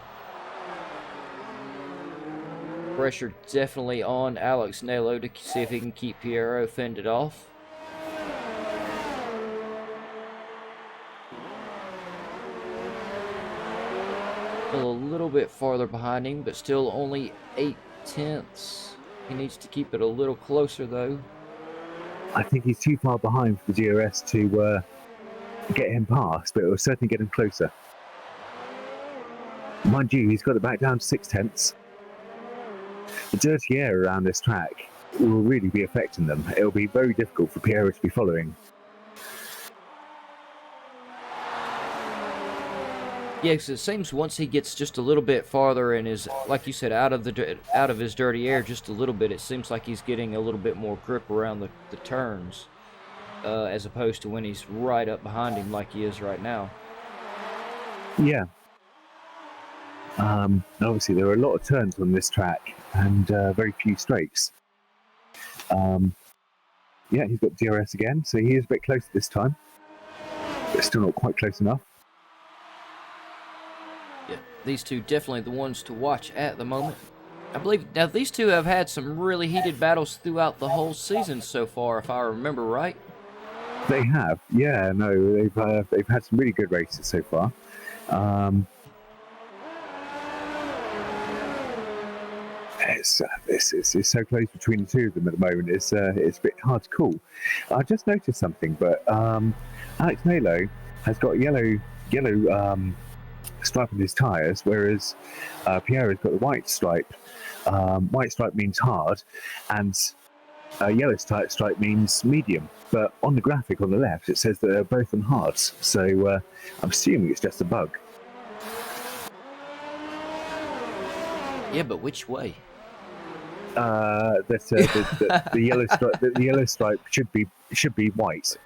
pressure definitely on Alex Naylor to see if he can keep Piero fended off. Still a little bit farther behind him, but still only 8/10. He needs to keep it a little closer, though. I think he's too far behind for the DRS to get him past, but it will certainly get him closer. Mind you, he's got it back down to 6/10. The dirty air around this track will really be affecting them. It will be very difficult for Piero to be following. Yeah, because it seems once he gets just a little bit farther and is, like you said, out of his dirty air just a little bit, it seems like he's getting a little bit more grip around the turns, as opposed to when he's right up behind him like he is right now. Yeah. Obviously, there are a lot of turns on this track and very few straights. Yeah, he's got DRS again, so he is a bit closer this time, but still not quite close enough. Yeah, these two definitely the ones to watch at the moment. I believe now these two have had some really heated battles throughout the whole season so far, if I remember right. They have, yeah. No, they've had some really good races so far. It's so close between the two of them at the moment. It's a bit hard to call. I just noticed something, but Alex Naylor has got yellow stripe on his tyres, whereas Piero's got the white stripe. White stripe means hard, and yellow stripe means medium. But on the graphic on the left, it says that they're both on hards. So I'm assuming it's just a bug. Yeah, but which way? The yellow stripe should be white.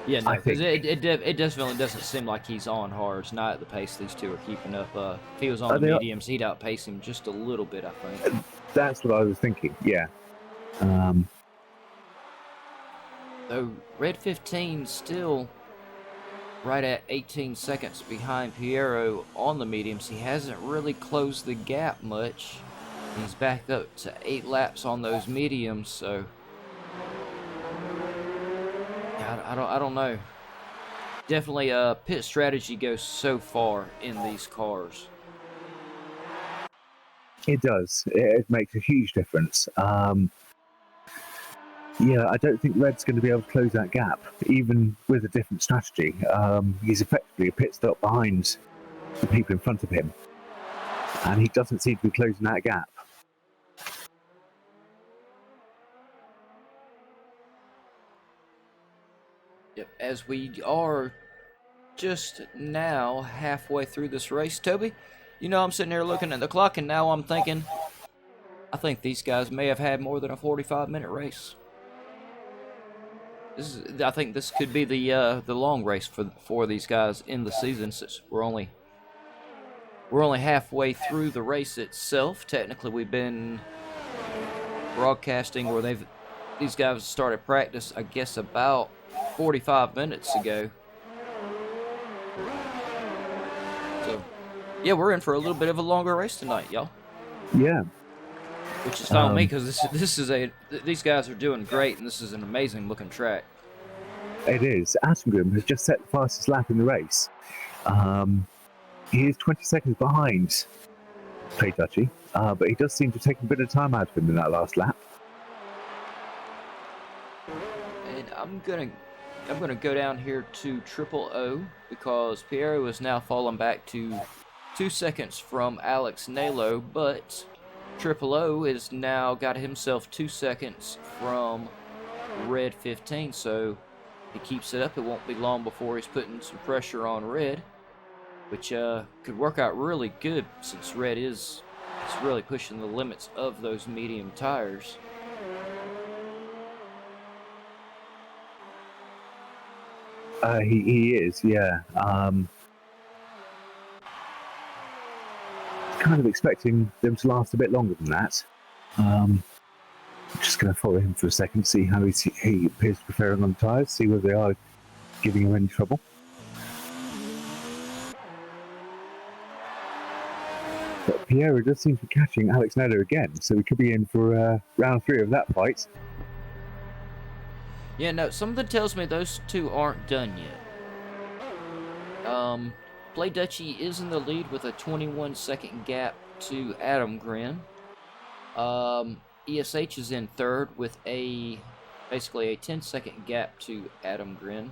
Yeah, no, because it definitely doesn't seem like he's on hards, not at the pace these two are keeping up. If he was on the mediums, he'd outpace him just a little bit, I think. That's what I was thinking, yeah. Though Red 15 still right at 18 seconds behind Piero on the mediums. He hasn't really closed the gap much. He's back up to 8 laps on those mediums, so I don't know. Definitely pit strategy goes so far in these cars. It does. It makes a huge difference. Yeah, I don't think Red's going to be able to close that gap, even with a different strategy. He's effectively a pit stop behind the people in front of him, and he doesn't seem to be closing that gap. Yep, as we are just now halfway through this race, Toby, you know, I'm sitting here looking at the clock, and now I'm thinking, I think these guys may have had more than a 45-minute race. I think this could be the long race for these guys in the season, since we're only halfway through the race itself. Technically, we've been broadcasting, or these guys started practice, I guess, about 45 minutes ago. So, yeah, we're in for a little bit of a longer race tonight, y'all. Yeah. Which is fine with me, because these guys are doing great, and this is an amazing looking track. It is. Attengrim has just set the fastest lap in the race. He is 20 seconds behind Play Dutchy, but he does seem to take a bit of time out of him in that last lap. And I'm gonna go down here to Triple O, because Piero is now fallen back to 2 seconds from Alex Nalo, but Triple O is now got himself 2 seconds from Red 15, so he keeps it up. It won't be long before he's putting some pressure on Red, which could work out really good, since Red is really pushing the limits of those medium tires. He is, yeah. Kind of expecting them to last a bit longer than that. I'm just going to follow him for a second, see how he appears to be faring on the tyres, see whether they are giving him any trouble. But Piero does seem to be catching Alex Nello again, so we could be in for round 3 of that fight. Yeah, no, something tells me those two aren't done yet. Play Dutchy is in the lead with a 21-second gap to Adam Grin. ESH is in third with basically a 10-second gap to Adam Grin.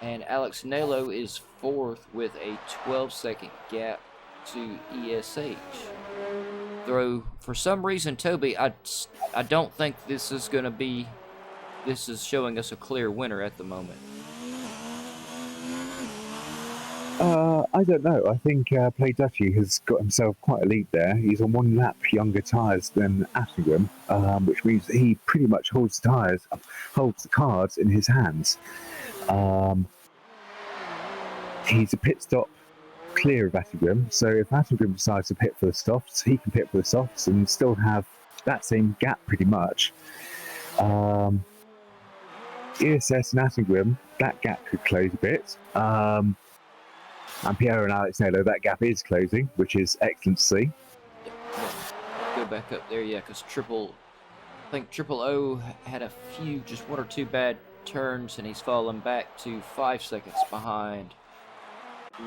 And Alex Nalo is fourth with a 12-second gap to ESH. Though, for some reason, Toby, I don't think this is showing us a clear winner at the moment. I don't know. I think Play Dutchy has got himself quite a lead there. He's on 1 lap younger tyres than Attengrim, which means he pretty much holds the cards in his hands. He's a pit stop clear of Attengrim, so if Attengrim decides to pit for the softs, he can pit for the softs and still have that same gap pretty much. ESS and Attengrim, that gap could close a bit. And Piero and Alex Nello, that gap is closing, which is excellent to see. Yep. Go back up there, yeah, because Triple O had a few, just 1 or 2 bad turns, and he's fallen back to 5 seconds behind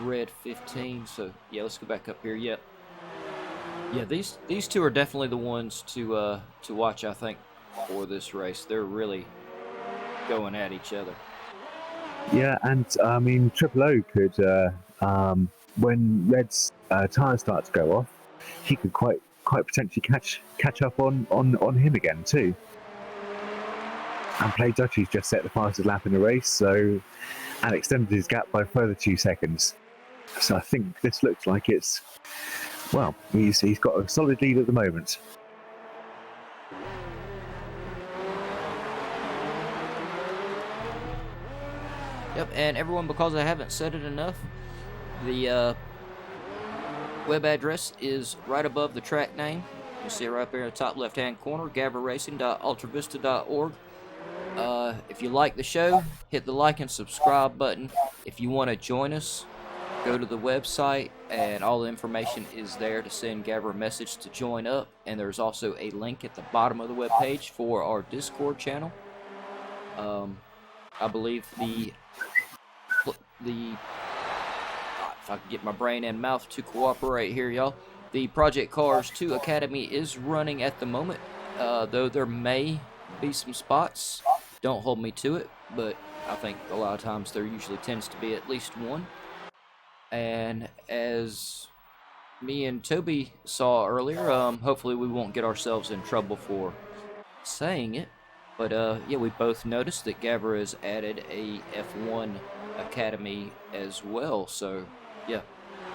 Red 15. So yeah, let's go back up here. Yep. Yeah, these two are definitely the ones to watch, I think, for this race. They're really going at each other. Yeah, and I mean, Triple O could, when Red's tyres start to go off, he could quite potentially catch up on him again too. And Play Dutchy's just set the fastest lap in the race, and extended his gap by a further 2 seconds. So I think this looks like it's well, he's got a solid lead at the moment. Yep, and everyone, because I haven't said it enough, the web address is right above the track name. You see it right there in the top left-hand corner, gavraracing.ultravista.org. If you like the show, hit the like and subscribe button. If you want to join us, go to the website, and all the information is there to send Gavra a message to join up. And there's also a link at the bottom of the webpage for our Discord channel. I believe if I can get my brain and mouth to cooperate here, y'all, the Project Cars 2 Academy is running at the moment, though there may be some spots. Don't hold me to it, but I think a lot of times there usually tends to be at least one. And as me and Toby saw earlier, hopefully we won't get ourselves in trouble for saying it, but yeah, we both noticed that Gavra has added a F1 Academy as well, so yeah,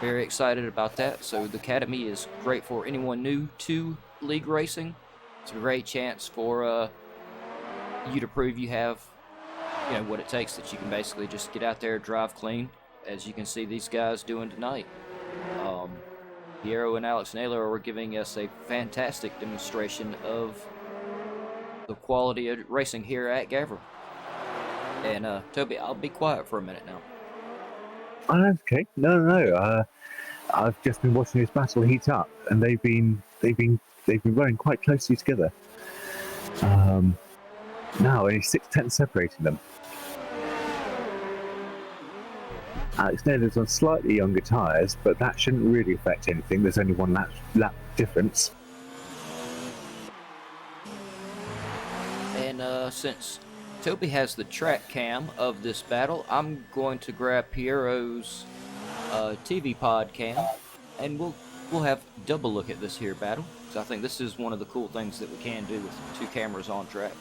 very excited about that. So the Academy is great for anyone new to league racing. It's a great chance for you to prove you have, you know, what it takes, that you can basically just get out there, drive clean, as you can see these guys doing tonight. Piero and Alex Naylor are giving us a fantastic demonstration of the quality of racing here at Gavra. And Toby, I'll be quiet for a minute now. Okay, no. I've just been watching this battle heat up, and they've been running quite closely together. Now only 6/10 separating them. Alex Naylor's on slightly younger tyres, but that shouldn't really affect anything. There's only one lap difference. And since Toby has the track cam of this battle, I'm going to grab Piero's TV pod cam, and we'll have double look at this here battle, because I think this is one of the cool things that we can do with two cameras on track.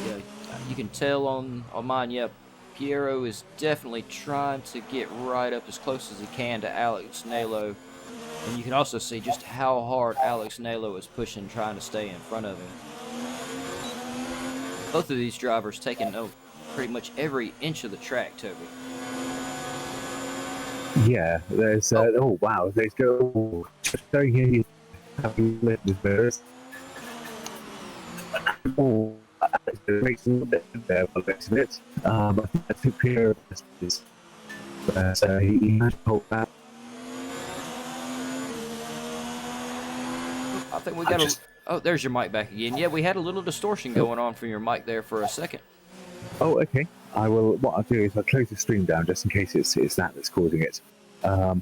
Yeah, you can tell on mine, yeah, Piero is definitely trying to get right up as close as he can to Alex Naylor. And you can also see just how hard Alex Naylor is pushing, trying to stay in front of him. Both of these drivers taking pretty much every inch of the track, Toby. Yeah, there's oh wow, there's go showing here having lit the birds. Oh, it makes a little bit there for the next bit. I think Pierre is so he had to hold that. I think we got oh, there's your mic back again. Yeah, we had a little distortion going on from your mic there for a second. Oh, okay. What I'll do is I'll close the stream down just in case it's that's causing it. But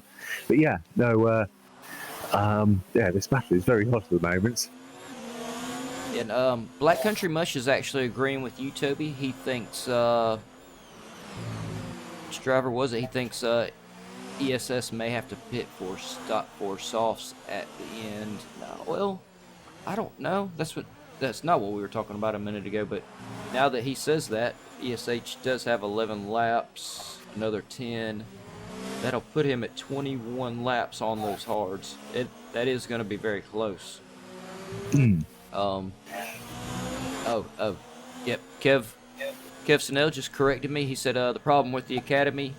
yeah, no, yeah, this battle is very hot at the moment. And Black Country Mush is actually agreeing with you, Toby. He thinks which driver was it? He thinks ESS may have to pit for softs at the end. No, well, I don't know. That's not what we were talking about a minute ago. But now that he says that, ESH does have 11 laps, another 10. That'll put him at 21 laps on those hards. That is going to be very close. Yep. Kev Snell just corrected me. He said the problem with the Academy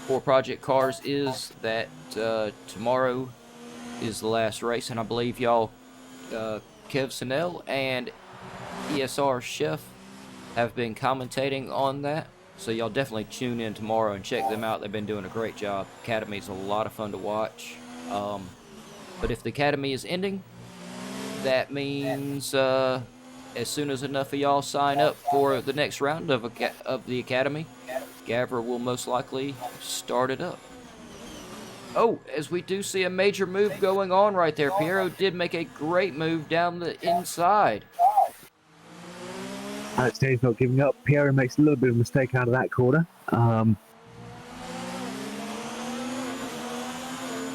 for Project Cars is that tomorrow is the last race, and I believe y'all, Kev Snell and ESR Chef have been commentating on that. So y'all definitely tune in tomorrow and check them out. They've been doing a great job. Academy's a lot of fun to watch. But if the Academy is ending, that means as soon as enough of y'all sign up for the next round of the Academy, Gavra will most likely start it up. Oh, as we do see a major move going on right there. Piero did make a great move down the inside. Alex Day's not giving up. Piero makes a little bit of a mistake out of that corner.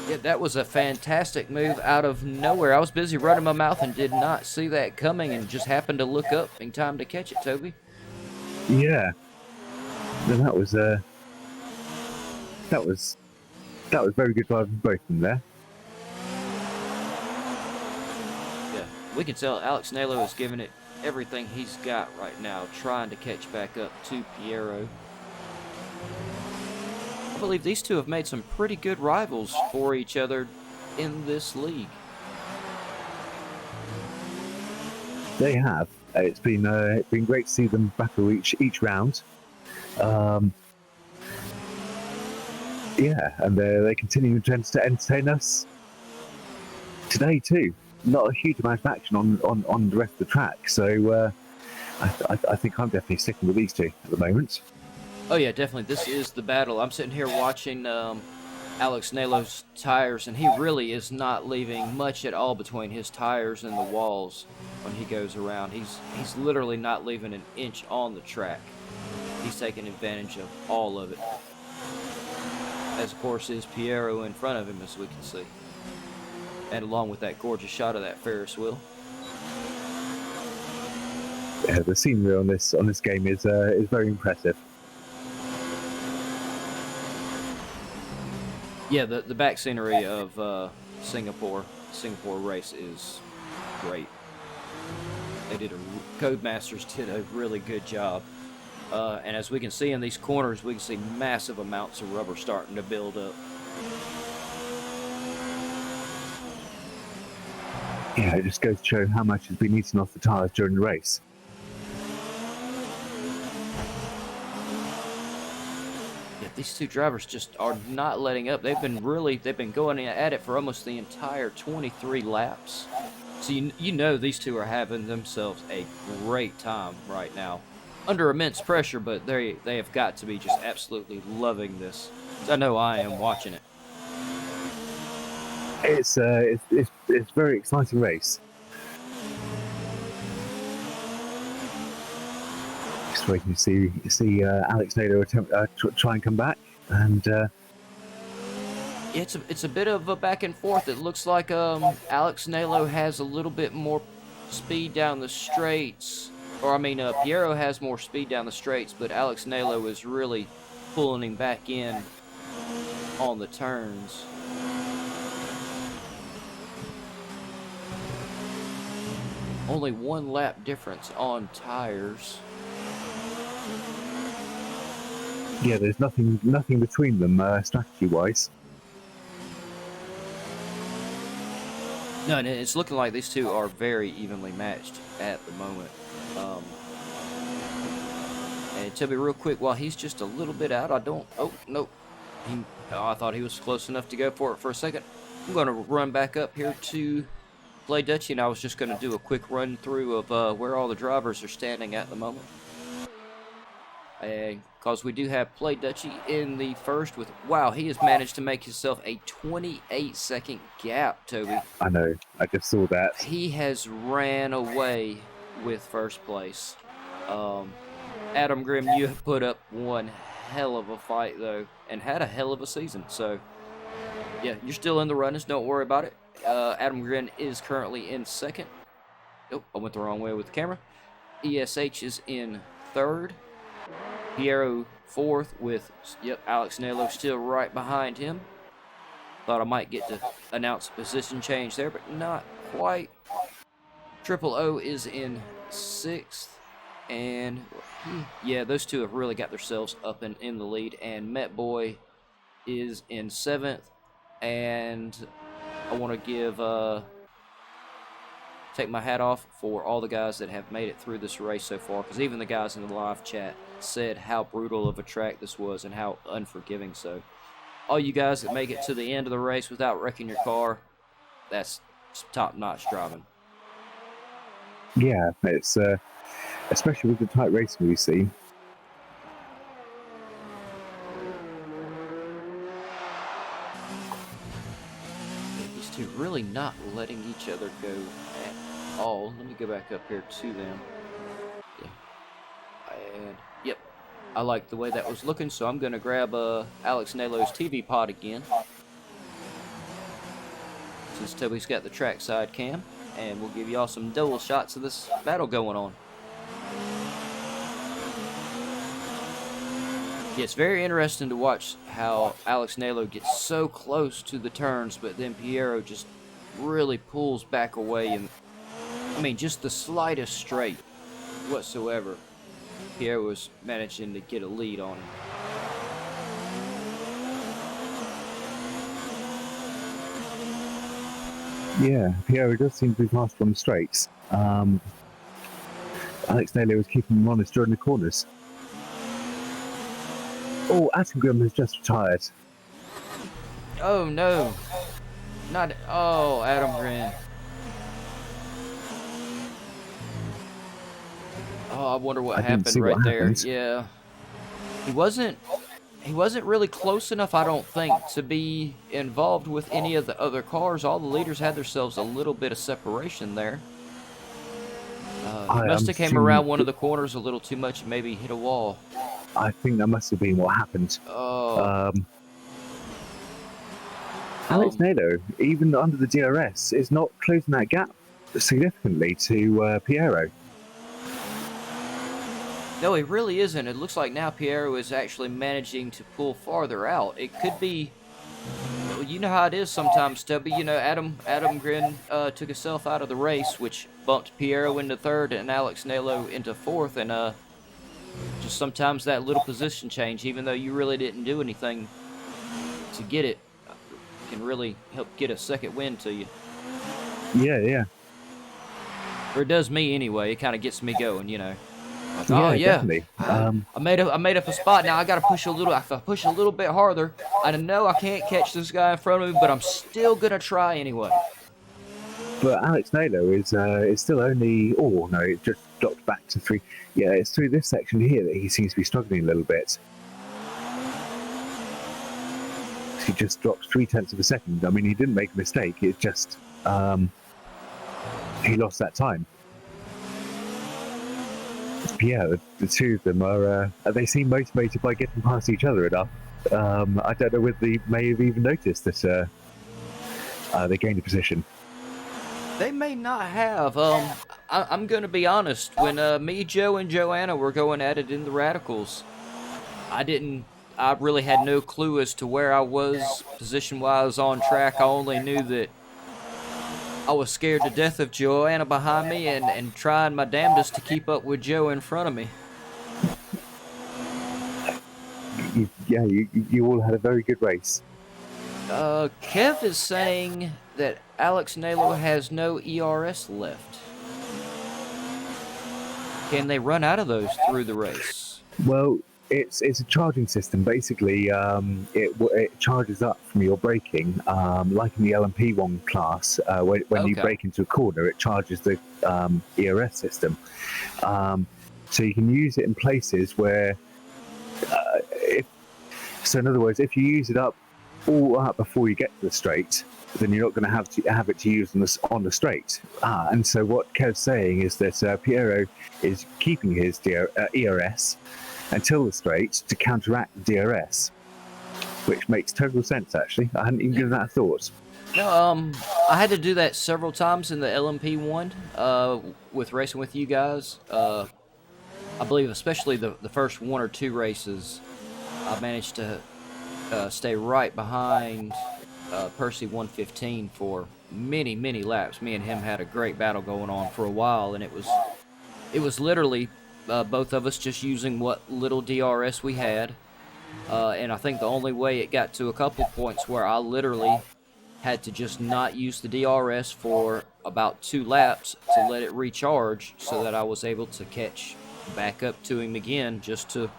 Yeah, that was a fantastic move out of nowhere. I was busy running my mouth and did not see that coming, and just happened to look up in time to catch it, Toby. Yeah. then that was very good driving from both of them there. Yeah, we can tell Alex Nalo is giving it everything he's got right now, trying to catch back up to Piero. I believe these two have made some pretty good rivals for each other in this league. They have. It's been great to see them battle each round. Yeah, and they continue to entertain us today too. Not a huge amount of action on the rest of the track, so I think I'm definitely sticking with these two at the moment. Oh yeah, definitely. This is the battle. I'm sitting here watching Alex Nalo's tires, and he really is not leaving much at all between his tires and the walls when he goes around. He's literally not leaving an inch on the track. He's taking advantage of all of it. As of course is Piero in front of him, as we can see. And along with that gorgeous shot of that Ferris wheel. Yeah, the scenery on this game is very impressive. Yeah, the back scenery of Singapore race is great. Codemasters did a really good job. And as we can see in these corners, we can see massive amounts of rubber starting to build up. Yeah, it just goes to show how much has been eaten off the tires during the race. Yeah, these two drivers just are not letting up. They've been going at it for almost the entire 23 laps. So you know these two are having themselves a great time right now. Under immense pressure, but they have got to be just absolutely loving this. I know I am watching it. It's a very exciting race. Just waiting to see Alex Nalo attempt try and come back, and it's a bit of a back and forth. It looks like Alex Nalo has a little bit more speed down the straights. Or, I mean, Piero has more speed down the straights, but Alex Nalo is really pulling him back in on the turns. Only 1 lap difference on tires. Yeah, there's nothing between them strategy-wise. No, and it's looking like these two are very evenly matched at the moment. And tell me real quick, while he's just a little bit out, oh, nope. I thought he was close enough to go for it for a second. I'm going to run back up here to Play Dutchie, and I was just going to do a quick run through of where all the drivers are standing at the moment. And because we do have Play Dutchie in the first with, wow, he has managed to make himself a 28-second gap, Toby. I know, I just saw that. He has ran away with first place. Adam Grimm, you have put up one hell of a fight, though, and had a hell of a season. So, yeah, you're still in the runnings. Don't worry about it. Adam Grimm is currently in second. Nope, I went the wrong way with the camera. ESH is in third. Piero fourth with, Alex Nalo still right behind him. Thought I might get to announce a position change there, but not quite. Triple O is in sixth. And, yeah, those two have really got themselves up in the lead. And Met Boy is in seventh. And I want to give, take my hat off for all the guys that have made it through this race so far. Because even the guys in the live chat said how brutal of a track this was and how unforgiving. So, all you guys that make it to the end of the race without wrecking your car, that's top-notch driving. Yeah, it's especially with the tight racing we see. These two really not letting each other go at all. Let me go back up here to them. Yeah. And, yep, I like the way that was looking, so I'm going to grab Alex Nalo's TV pod again. Since Toby's got the trackside cam, and we'll give y'all some double shots of this battle going on. Yeah, it's very interesting to watch how Alex Nailo gets so close to the turns, but then Piero just really pulls back away, and I mean, just the slightest straight whatsoever, Piero was managing to get a lead on him. Yeah, Piero does seem to be faster on the straights. Alex Nailo was keeping him honest during the corners. Oh, Attengrim has just retired. Oh no, not Adam Grin. Oh, I wonder what happened right there. Yeah, he wasn't really close enough, I don't think, to be involved with any of the other cars. All the leaders had themselves a little bit of separation there. He must have came around one of the corners a little too much and maybe hit a wall. I think that must have been what happened. Oh. Alex Nailo, even under the DRS, is not closing that gap significantly to Piero. No, he really isn't. It looks like now Piero is actually managing to pull farther out. It could be, you know how it is sometimes, Stubby. You know, Adam Grin took himself out of the race, which bumped Piero into third and Alex Nailo into fourth, and just sometimes that little position change, even though you really didn't do anything to get it, can really help get a second win to you. Yeah, yeah. Or it does me anyway. It kind of gets me going, you know. Like, yeah, oh yeah, definitely. I made up a spot. Now I got to push a little. If I push a little bit harder, I know I can't catch this guy in front of me, but I'm still gonna try anyway. But Alex Nailo is still only. Oh no, it just dropped back to 3. Yeah, it's through this section here that he seems to be struggling a little bit. He just dropped 0.3 of a second. I mean, he didn't make a mistake. It's just he lost that time. Yeah, the two of them are. They seem motivated by getting past each other enough. I don't know whether they may have even noticed that they gained a position. They may not have. I'm going to be honest. When me, Joe, and Joanna were going at it in the Radicals, I really had no clue as to where I was position-wise on track. I only knew that I was scared to death of Joanna behind me and trying my damnedest to keep up with Joe in front of me. You all had a very good race. Kev is saying that Alex Nailo has no ERS left. Can they run out of those through the race? Well, it's a charging system. Basically, it charges up from your braking, like in the LMP1 class. When you brake into a corner, it charges the ERS system. So you can use it in places where, so in other words, if you use it all up before you get to the straight, then you're not going to have it to use on the straight. And so what Kev's saying is that Piero is keeping his ERS until the straight to counteract the DRS, which makes total sense, actually. I hadn't even given that a thought. No, I had to do that several times in the LMP1 with racing with you guys. I believe especially the first 1 or 2 races, I managed to stay right behind Percy 115 for many, many laps. Me and him had a great battle going on for a while, and it was literally both of us just using what little DRS we had, and I think the only way it got to a couple points where I literally had to just not use the DRS for about 2 laps to let it recharge so that I was able to catch back up to him again, just to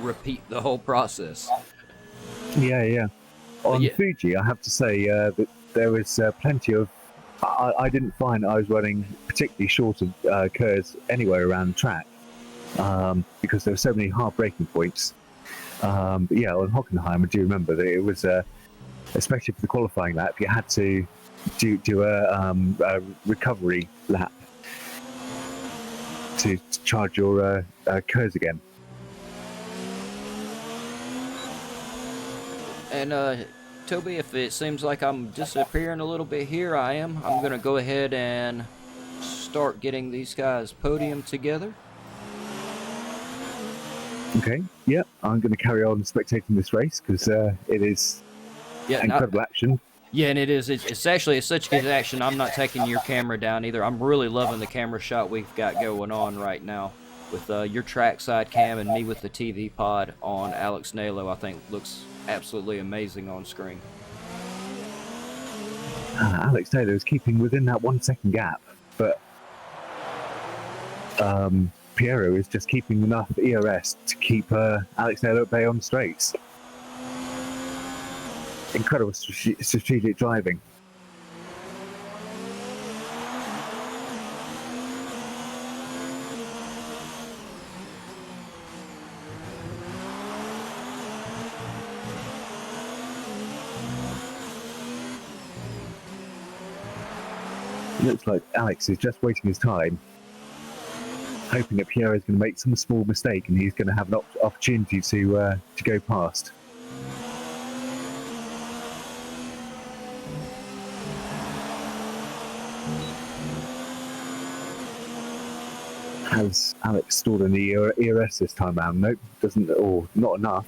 repeat the whole process. Yeah. On Fuji, I have to say that there was plenty of. I didn't find I was running particularly short of curves anywhere around the track because there were so many hard braking points. But yeah, on Hockenheim, I do remember that it was, especially for the qualifying lap, you had to do a recovery lap to charge your curves again. And Toby, if it seems like I'm disappearing a little bit here, I am. I'm going to go ahead and start getting these guys' podium together. Okay, yeah, I'm going to carry on spectating this race because it is incredible action. Yeah, and it is. It's actually such good action. I'm not taking your camera down either. I'm really loving the camera shot we've got going on right now with your trackside cam and me with the TV pod on Alex Nalo. I think looks absolutely amazing on screen. Alex Taylor is keeping within that 1 second gap, but Piero is just keeping enough ERS to keep Alex Taylor at bay on straights. Incredible strategic driving. It looks like Alex is just wasting his time, hoping that Piero is going to make some small mistake and he's going to have an opportunity to go past. Has Alex stored in the ERS this time around? Nope, doesn't, or not enough.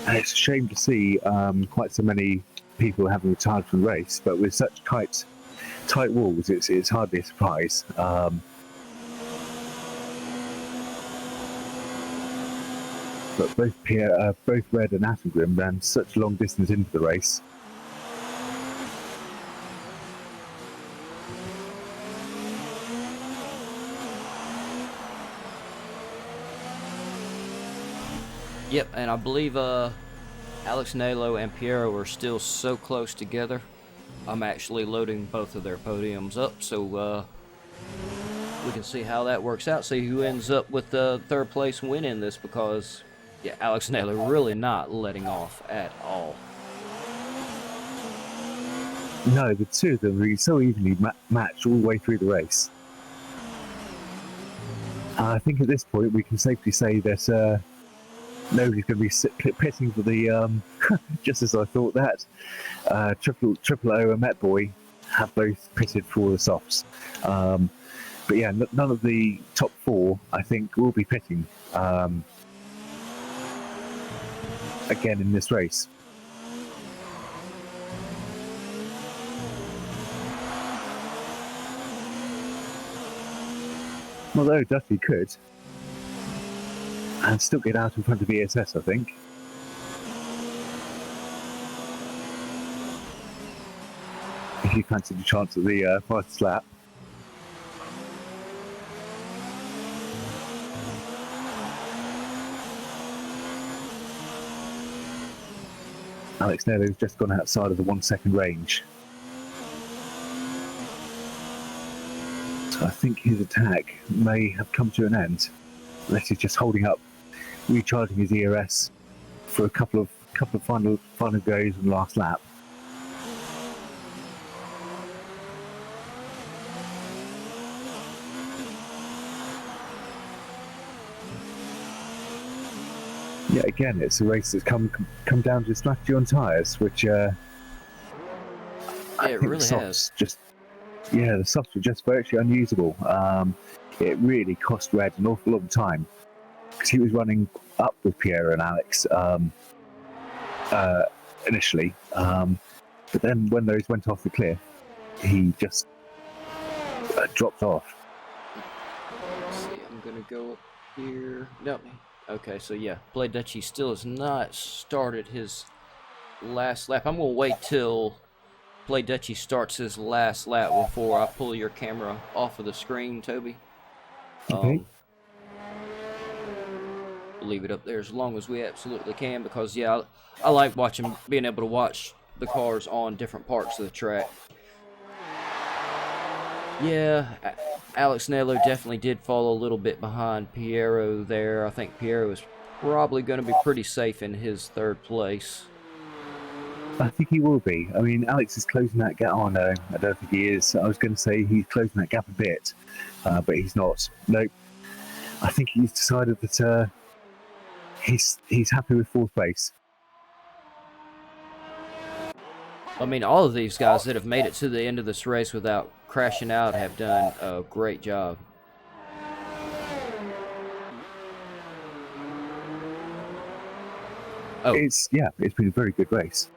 And it's a shame to see quite so many people having retired from the race, but with such tight walls, it's hardly a surprise. But both Red and Attengrim ran such a long distance into the race. Yep, and I believe Alex Nalo and Piero are still so close together. I'm actually loading both of their podiums up, so we can see how that works out. See who ends up with the third place win in this, because yeah, Alex Nalo really not letting off at all. No, the two of them were so evenly matched all the way through the race. I think at this point we can safely say that nobody's going to be pitting for the, just as I thought that, Triple O and Met Boy have both pitted for the softs. But yeah, none of the top four, I think, will be pitting again in this race. Although Duffy could, and still get out in front of ESS, I think. If you fancy the chance of the fastest lap. Alex Nelo's just gone outside of the 1 second range. So I think his attack may have come to an end, unless he's just holding up, recharging his ERS for a couple of final goes in the last lap. Yeah, again, it's a race that's come down to strategy on tyres, which yeah, it really has. The softs were just virtually unusable. It really cost Red an awful lot of time because he was running up with Piero and Alex initially, but then when those went off the cliff, he just dropped off. Let's see, I'm gonna go up here. No. Okay, so yeah, Play Dutchie still has not started his last lap. I'm gonna wait till Play Dutchie starts his last lap before I pull your camera off of the screen, Toby. Okay. Leave it up there as long as we absolutely can, because yeah, I like being able to watch the cars on different parts of the track. Yeah, Alex Nalo definitely did fall a little bit behind Piero there. I think Piero is probably going to be pretty safe in his third place. I think he will be. I mean, Alex is closing that gap. Oh no, I don't think he is. I was going to say he's closing that gap a bit, but he's not. Nope. I think he's decided that he's happy with fourth place. I mean, all of these guys that have made it to the end of this race without crashing out have done a great job. Oh. It's been a very good race.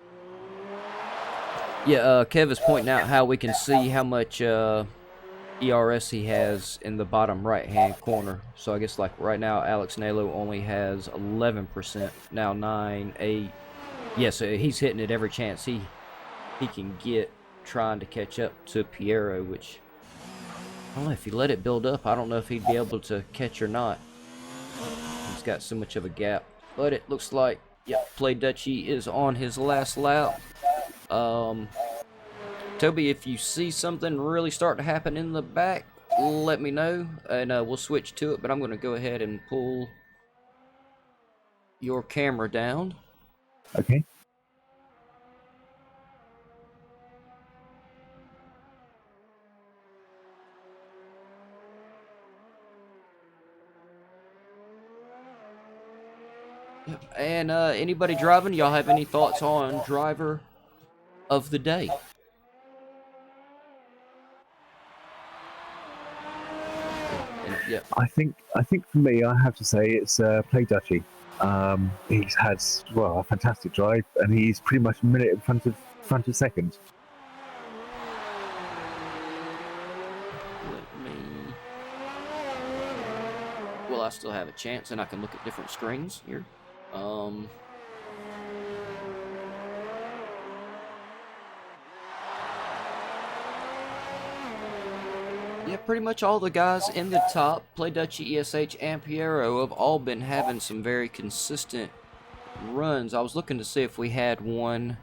Yeah, Kev is pointing out how we can see how much ERS he has in the bottom right-hand corner. So I guess like right now, Alex Nalo only has 11%. Now 9, 8. Yeah, so he's hitting it every chance he can get, trying to catch up to Piero, which I don't know if he let it build up. I don't know if he'd be able to catch or not. He's got so much of a gap. But it looks like, yep, Play Dutchie is on his last lap. Toby, if you see something really start to happen in the back, let me know, and we'll switch to it. But I'm going to go ahead and pull your camera down. Okay. Yep. And anybody driving, y'all have any thoughts on driver of the day? Yeah. I think for me, I have to say it's Play Dutchie. He's had a fantastic drive, and he's pretty much a minute in front of second. Well, I still have a chance, and I can look at different screens here. Yeah, pretty much all the guys in the top, Play Dutchie, ESH, and Piero, have all been having some very consistent runs. I was looking to see if we had one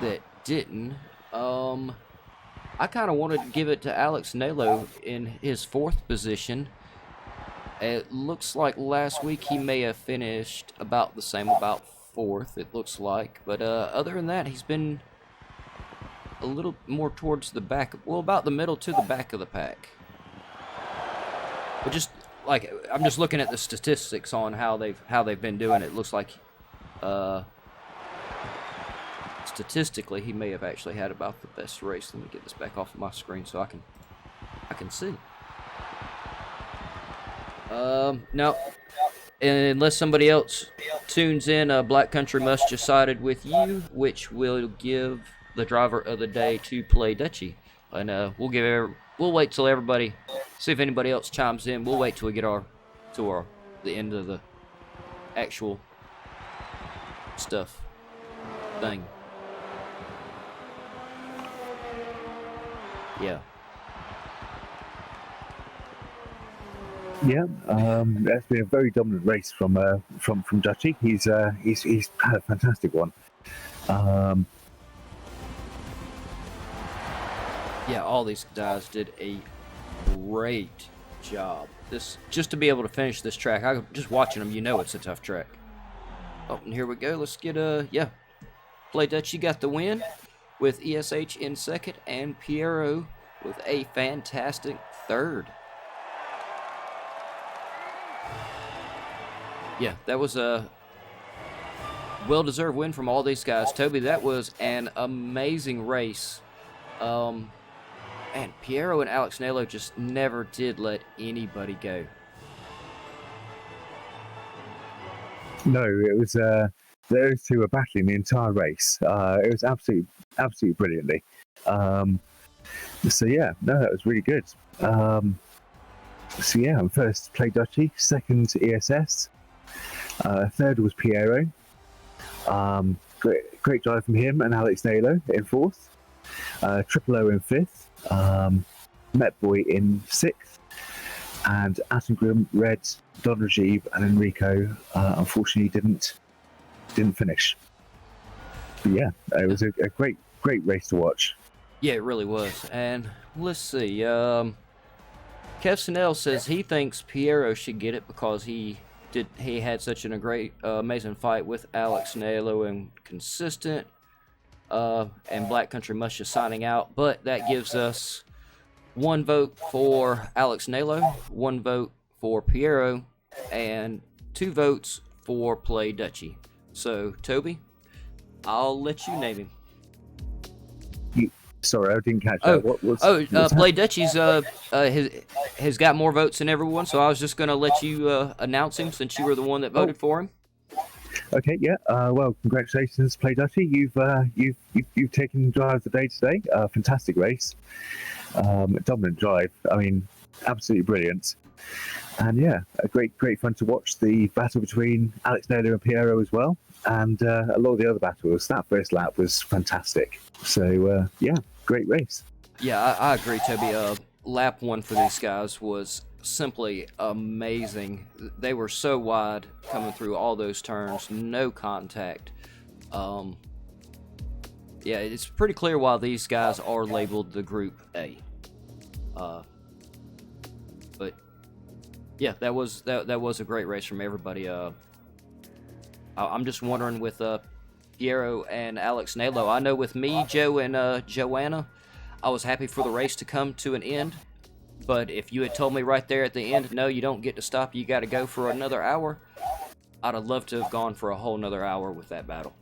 that didn't. I kind of wanted to give it to Alex Nalo in his 4th position. It looks like last week he may have finished about the same, about 4th, it looks like. But other than that, he's been a little more towards the back, well, about the middle to the back of the pack. But just like, I'm just looking at the statistics on how they've been doing. It looks like statistically he may have actually had about the best race. Let me get this back off of my screen so I can see. No, unless somebody else tunes in, Black Country Must just sided with you, which will give the driver of the day to Play Dutchie. And we'll wait till everybody, see if anybody else chimes in. We'll wait till we get the end of the actual thing. Yeah. Yeah, that's been a very dominant race from Dutchie. He's had a fantastic one. Yeah, all these guys did a great job. Just to be able to finish this track, just watching them, you know it's a tough track. Oh, and here we go. Let's get Play Dutchie got the win with ESH in 2nd and Piero with a fantastic 3rd. Yeah, that was a well-deserved win from all these guys. Toby, that was an amazing race. And Piero and Alex Nalo just never did let anybody go. No, it was those two were battling the entire race. It was absolutely brilliantly. So yeah, no, that was really good. So yeah, first Play Dutchie, 2nd ESS, 3rd was Piero. Great drive from him and Alex Nalo in 4th. Triple O in 5th. Met Boy in 6th. And Attengrim, Red, Don Rajiv, and Enrico unfortunately didn't finish. But yeah, it was a great race to watch. Yeah, it really was. And let's see. Kev Snell says he thinks Piero should get it because he had such a amazing fight with Alex Nalo and consistent. And Black Country Must just signing out. But that gives us 1 vote for Alex Nalo, 1 vote for Piero, and 2 votes for Play Dutchie. So, Toby, I'll let you name him. Sorry, I didn't catch that. Play Dutchies has got more votes than everyone, so I was just going to let you announce him since you were the one that voted for him. Okay, yeah. Well, congratulations, Play Dutchy. You've taken drive of the day today. Fantastic race, dominant drive. I mean, absolutely brilliant. And yeah, a great fun to watch the battle between Alex Naylor and Piero as well, and a lot of the other battles. That first lap was fantastic. So yeah, great race. Yeah, I agree, Toby. Lap 1 for these guys was simply amazing. They were so wide coming through all those turns, no contact. Yeah, it's pretty clear why these guys are labeled the Group A. But yeah, that was a great race from everybody. I'm just wondering with Piero and Alex Naylor. I know with me, Joe, and Joanna, I was happy for the race to come to an end. But if you had told me right there at the end, no, you don't get to stop, you got to go for another hour, I'd have loved to have gone for a whole nother hour with that battle.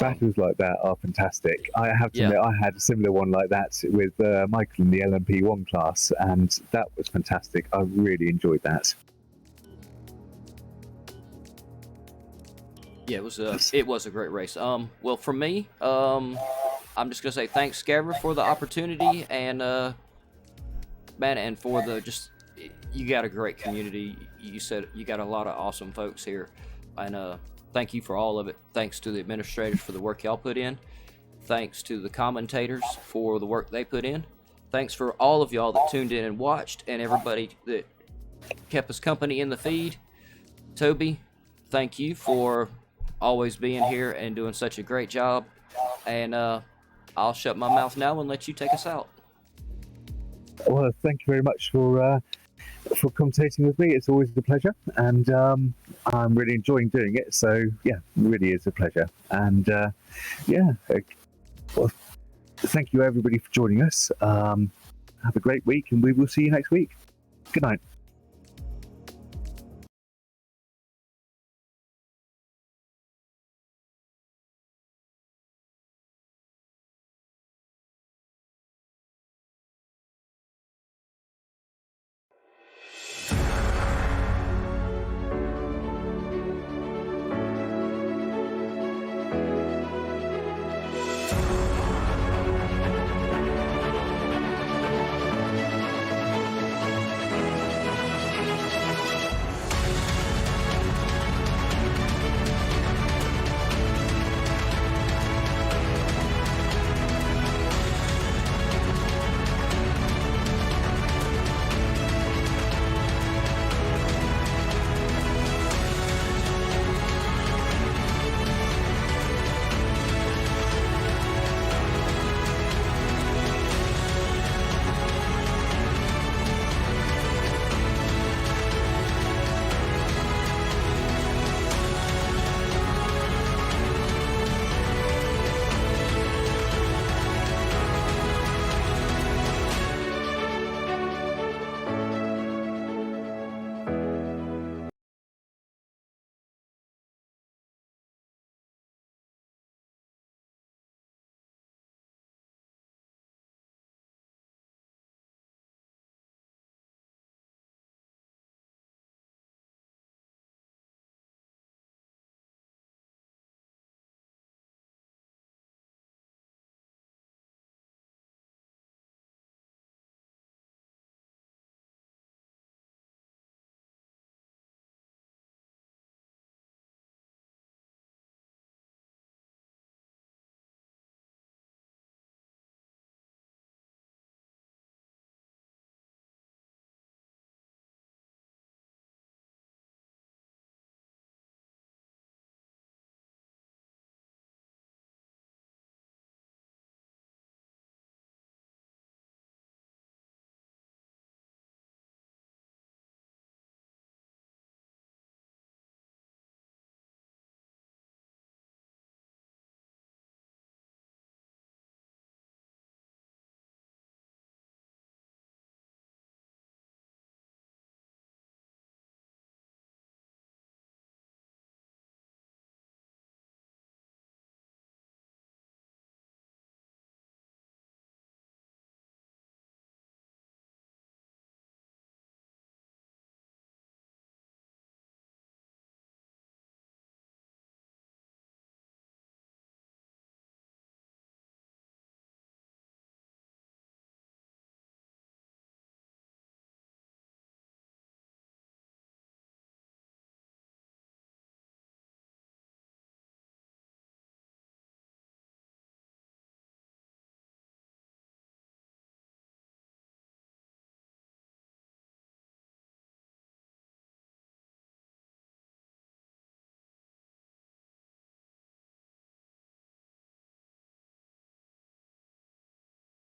Battles like that are fantastic. I have to admit, I had a similar one like that with Michael in the LMP1 class, and that was fantastic. I really enjoyed that. Yeah, it was a great race. Well, for me, I'm just gonna say thanks, Gavra, for the opportunity, and man, and for you got a great community. You said you got a lot of awesome folks here, and thank you for all of it. Thanks to the administrators for the work y'all put in. Thanks to the commentators for the work they put in. Thanks for all of y'all that tuned in and watched, and everybody that kept us company in the feed. Toby, thank you for always being here and doing such a great job. And I'll shut my mouth now and let you take us out. Well, thank you very much for commentating with me. It's always a pleasure, and I'm really enjoying doing it. So yeah, it really is a pleasure. And well, thank you everybody for joining us. Have a great week, and we will see you next week. Good night.